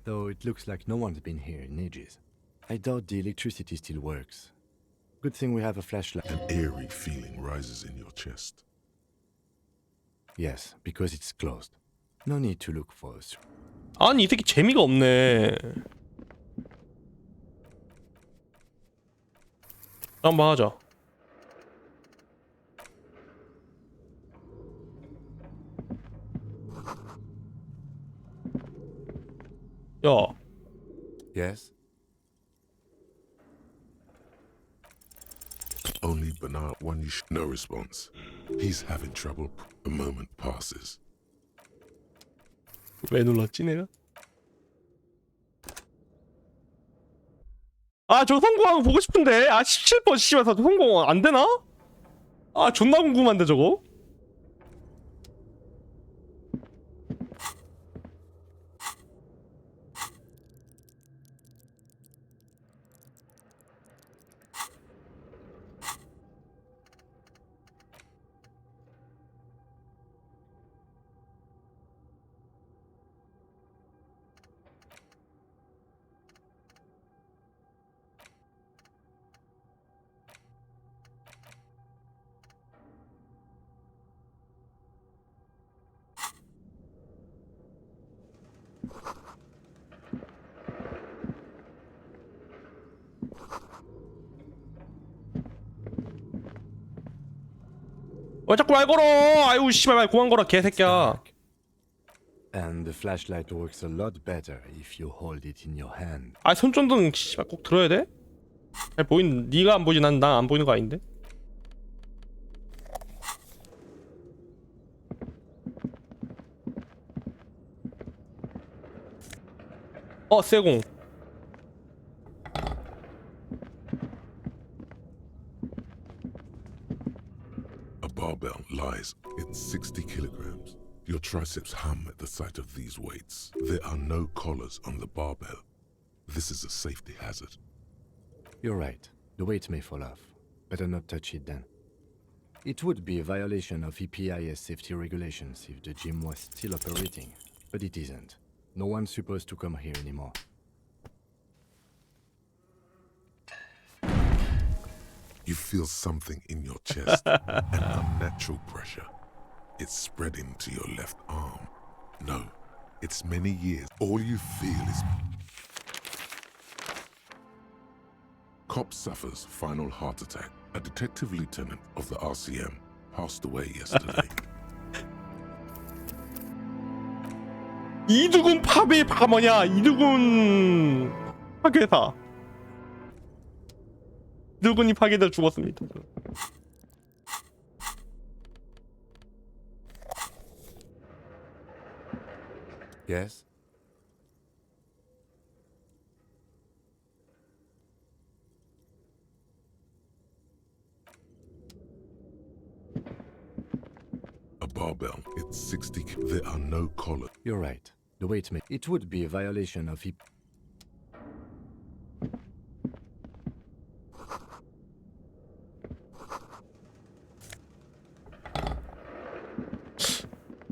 [SPEAKER 7] Though it looks like no one's been here in ages. I doubt the electricity still works. Good thing we have a flashlight.
[SPEAKER 1] An eerie feeling rises in your chest.
[SPEAKER 7] Yes, because it's closed. No need to look for us.
[SPEAKER 2] 아니 이 새끼 재미가 없네. 한번 하자. 야.
[SPEAKER 7] Yes?
[SPEAKER 1] Only Bernard one no response. He's having trouble. A moment passes.
[SPEAKER 2] 왜 눌렀지 내가? 아 저 성공한 거 보고 싶은데. 아 17번 씨발 저 성공 안 되나? 아 존나 궁금한데 저거. 왜 자꾸 말 걸어? 아유 씨발 말 그만 걸어 개새끼야.
[SPEAKER 7] And the flashlight works a lot better if you hold it in your hand.
[SPEAKER 2] 아 손전등 씨발 꼭 들어야 돼? 잘 보인 네가 안 보지 난 안 보이는 거 아닌데? 쇠공.
[SPEAKER 1] A barbell lies. It's 60 kilograms. Your triceps hum at the sight of these weights. There are no collars on the barbell. This is a safety hazard.
[SPEAKER 7] You're right. The weight may fall off. Better not touch it then. It would be a violation of EPIS safety regulations if the gym was still operating, but it isn't. No one's supposed to come here anymore.
[SPEAKER 1] You feel something in your chest, an unnatural pressure. It's spreading to your left arm. No, it's many years. All you feel is... Cop suffers final heart attack. A detective lieutenant of the RCM passed away yesterday.
[SPEAKER 2] 이두근 파괴 뭐냐? 이두근 파괴사. 이두근이 파괴돼 죽었습니다.
[SPEAKER 7] Yes?
[SPEAKER 1] A barbell. It's 60. There are no collars.
[SPEAKER 7] You're right. The way to make it would be a violation of hip.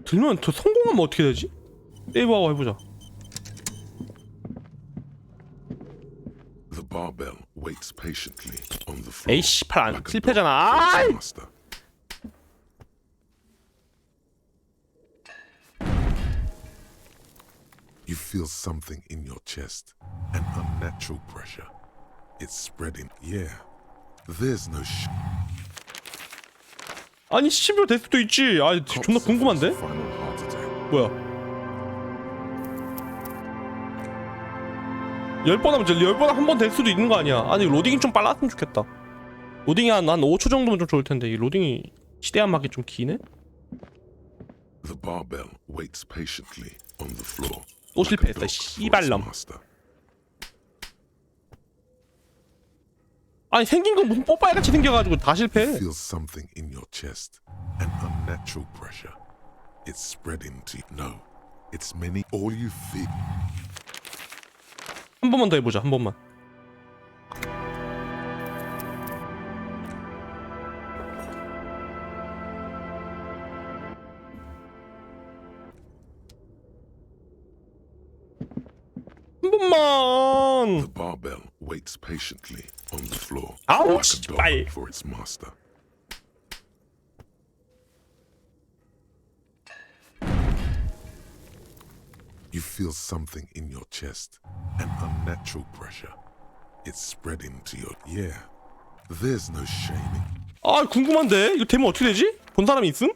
[SPEAKER 2] 들면 더 성공하면 어떻게 되지? 세이브하고 해보자.
[SPEAKER 1] The barbell waits patiently on the floor.
[SPEAKER 2] 에이 씨발 안
[SPEAKER 1] like a
[SPEAKER 2] 실패잖아.
[SPEAKER 1] dog for its
[SPEAKER 2] 아이!
[SPEAKER 1] master. You feel something in your chest, an unnatural pressure. It's spreading. Yeah, there's no
[SPEAKER 2] 아니 10여 될 수도 있지. 아 존나 궁금한데? 뭐야? 10번 하면 10번 한 번 될 수도 있는 거 아니야. 아니 로딩이 좀 빨랐으면 좋겠다. 로딩이 한 5초 정도면 좀 좋을 텐데 이 로딩이 시대한 막이 좀 기네?
[SPEAKER 1] The barbell waits patiently on the floor.
[SPEAKER 2] 또 실패했다. 씨발놈. 아니 생긴 건 무슨 뽀빠이같이 생겨가지고 다 실패.
[SPEAKER 1] You feel something in your chest, an unnatural pressure. It's spreading to you. No, it's many. All you feel.
[SPEAKER 2] 한 번만 더 해보자. 한 번만. 한 번만.
[SPEAKER 1] The barbell waits patiently on the floor
[SPEAKER 2] 아우
[SPEAKER 1] like a
[SPEAKER 2] 씨발.
[SPEAKER 1] dog for its master. You feel something in your chest, an unnatural pressure. It's spreading to your. Yeah, there's no shaming.
[SPEAKER 2] 아 궁금한데 이거 되면 어떻게 되지? 본 사람이 있음?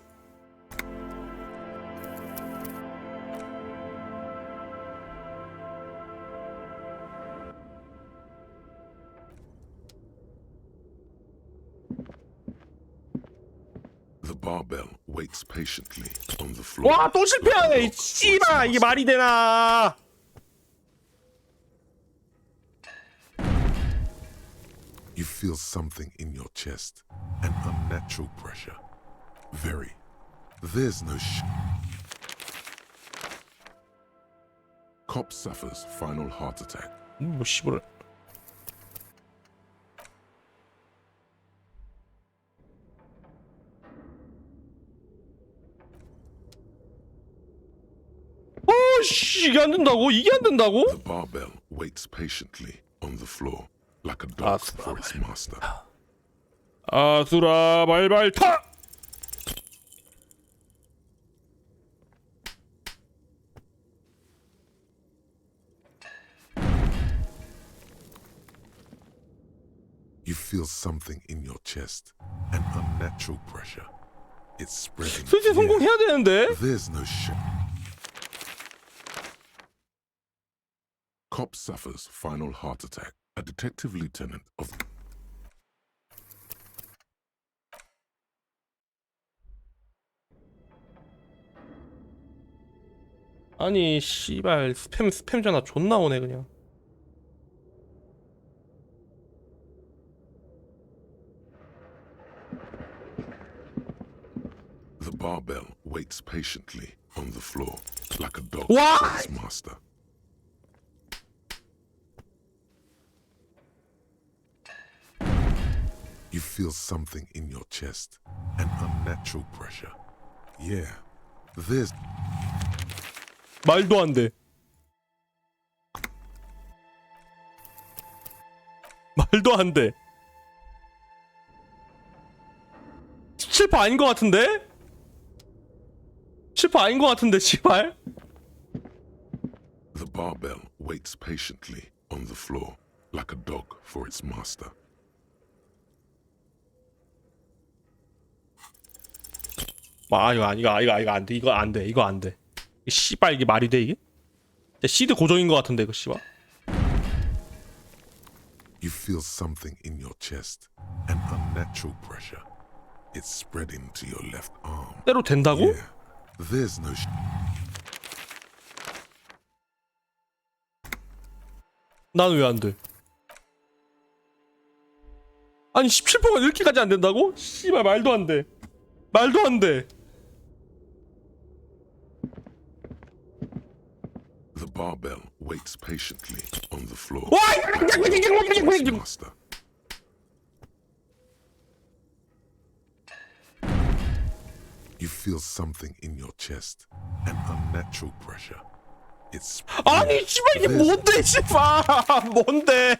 [SPEAKER 1] The barbell waits patiently on the floor.
[SPEAKER 2] 와 또 실패하네. 씨발 이게 말이 되나?
[SPEAKER 1] You feel something in your chest, an unnatural pressure. Very. There's no Cop suffers final heart attack.
[SPEAKER 2] 뭐 씨발. 씨 이게 안 된다고? 이게 안 된다고?
[SPEAKER 1] The barbell waits patiently on the floor like a dog for its master.
[SPEAKER 2] 아수라 발발 타!
[SPEAKER 1] You feel something in your chest, an unnatural pressure. It's spreading.
[SPEAKER 2] 솔직히 성공해야 되는데.
[SPEAKER 1] There's no Cop suffers final heart attack. A detective lieutenant of
[SPEAKER 2] 아니 씨발 스팸 전화 존나 오네 그냥.
[SPEAKER 1] The barbell waits patiently on the floor like a dog
[SPEAKER 2] What?
[SPEAKER 1] for its master. You feel something in your chest, an unnatural pressure. Yeah, there's
[SPEAKER 2] 말도 안 돼. 말도 안 돼. 실패 아닌 것 같은데? 실패 아닌 것 같은데, 씨발.
[SPEAKER 1] The barbell waits patiently on the floor like a dog for its master.
[SPEAKER 2] 아 이거 안 돼. 이거 안 돼. 이거 안 돼. 이 씨발 이게 말이 돼 이게? 진짜 시드 고정인 것 같은데 이거 씨발.
[SPEAKER 1] You feel something in your chest, an unnatural pressure. It's spreading to your left arm.
[SPEAKER 2] 때로 된다고?
[SPEAKER 1] Yeah, there's no
[SPEAKER 2] 난 왜 안 돼? 아니 17%가 이렇게까지 안 된다고? 씨발 말도 안 돼. 말도 안 돼.
[SPEAKER 1] The barbell waits patiently on the floor.
[SPEAKER 2] 와!
[SPEAKER 1] Its master. You feel something in your chest, an unnatural pressure. It's
[SPEAKER 2] 아니 씨발 이게 뭔데 씨발 뭔데?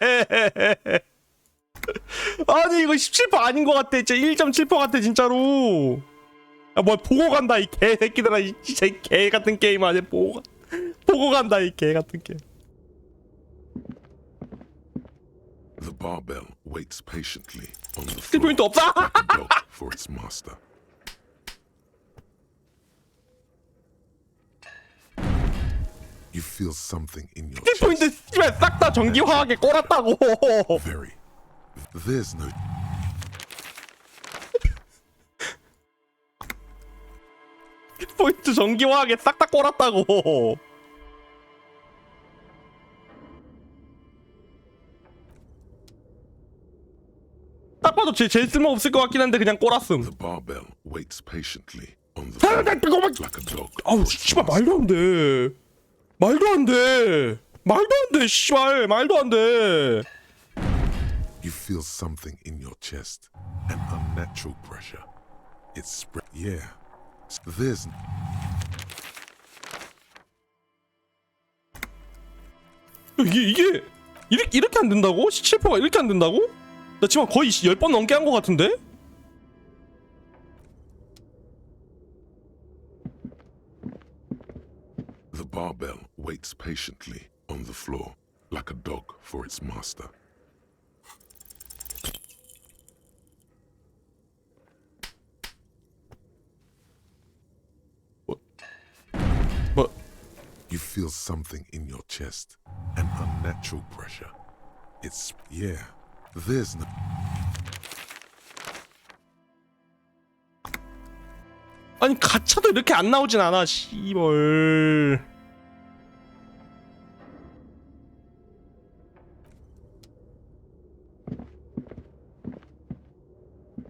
[SPEAKER 2] 아니 이거 17% 아닌 것 같아. 진짜 1.7% 같아 진짜로. 야 뭐 보고 간다 이 개새끼들아. 이 진짜 개 같은 게임 아니야. 보고 간다 이 개 같은 게임.
[SPEAKER 1] The barbell waits patiently on the
[SPEAKER 2] 스킬
[SPEAKER 1] floor
[SPEAKER 2] 포인트 없다.
[SPEAKER 1] like a dog for its master. You feel something in your
[SPEAKER 2] 스킬 포인트 씨발 싹 다 전기화하게 꼬랐다고.
[SPEAKER 1] Very. There's no.
[SPEAKER 2] 스킬 포인트 전기화하게 싹 다 꼬랐다고. 딱 봐도 제일 쓸모 없을 것 같긴 한데 그냥 꼬랐음.
[SPEAKER 1] The barbell waits patiently on the floor like a dog.
[SPEAKER 2] 아우 씨발 말도 안 돼. 말도 안 돼. 말도 안 돼. 씨발 말도 안 돼.
[SPEAKER 1] You feel something in your chest, an unnatural pressure. It's spread. Yeah. There's.
[SPEAKER 2] 이게 이렇게 안 된다고? 17%가 이렇게 안 된다고? 나 지금 거의 10번 넘게 한 것 같은데?
[SPEAKER 1] The barbell waits patiently on the floor like a dog for its master.
[SPEAKER 2] What?
[SPEAKER 1] You feel something in your chest, an unnatural pressure. It's. Yeah. There's no.
[SPEAKER 2] 아니 가차도 이렇게 안 나오진 않아 씨발.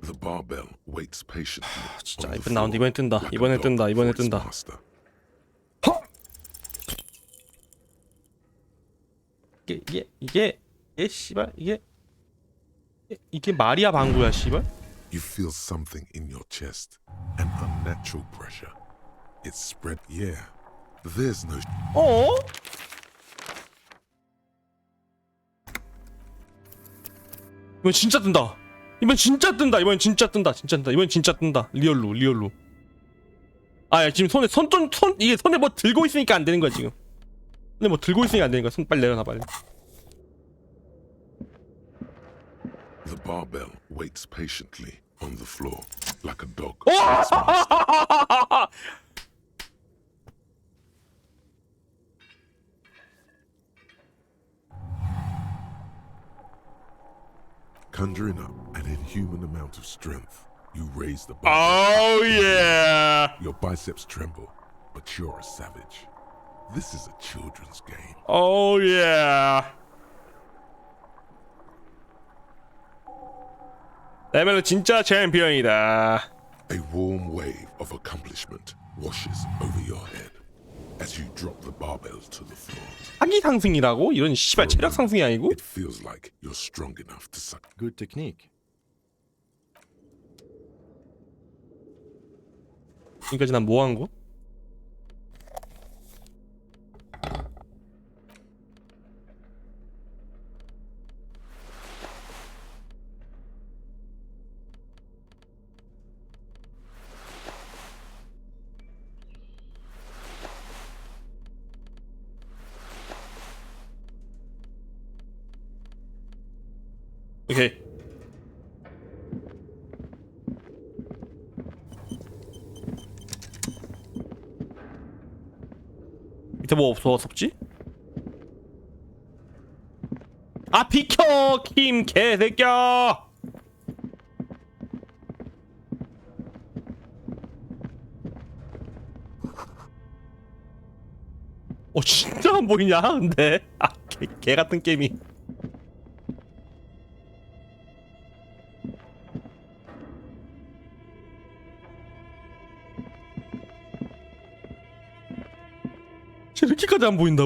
[SPEAKER 1] The barbell waits patiently.
[SPEAKER 2] 진짜
[SPEAKER 1] on the
[SPEAKER 2] 이번 나온다.
[SPEAKER 1] floor
[SPEAKER 2] 이번에 뜬다.
[SPEAKER 1] like a
[SPEAKER 2] 이번에
[SPEAKER 1] dog
[SPEAKER 2] 뜬다. 이번에
[SPEAKER 1] for its
[SPEAKER 2] 뜬다.
[SPEAKER 1] master.
[SPEAKER 2] 이게 씨발 이게 말이야 방구야 씨발.
[SPEAKER 1] You feel something in your chest, an unnatural pressure. It's spread. Yeah. There's no.
[SPEAKER 2] 어? 이번 진짜 뜬다. 이번 진짜 뜬다. 이번 진짜 뜬다. 진짜 뜬다. 이번 진짜 뜬다. 리얼로. 아, 지금 손 이게 손에 뭐 들고 있으니까 안 되는 거야 지금. 손에 뭐 들고 있으니까 안 되는 거야. 손 빨리 내려놔 빨리.
[SPEAKER 1] The barbell waits patiently on the floor like a dog. Conjuring up an inhuman amount of strength, you raise the barbell.
[SPEAKER 2] Oh yeah!
[SPEAKER 1] Your biceps tremble, but you're a savage. This is a children's game.
[SPEAKER 2] Oh yeah! 레벨은 진짜 챔피언이다.
[SPEAKER 1] A warm wave of accomplishment washes over your head as you drop the barbells to the floor.
[SPEAKER 2] 사기 상승이라고? 이런 씨발 체력 상승이 아니고?
[SPEAKER 1] It feels like you're strong enough to suck.
[SPEAKER 7] Good technique.
[SPEAKER 2] 지금까지 난 뭐 한 거? 오케이. 밑에 뭐 없었지? 아 비켜 킴 개새끼야. 진짜 안 보이냐 근데. 아 개 같은 게임이. 이렇게까지 안 보인다고?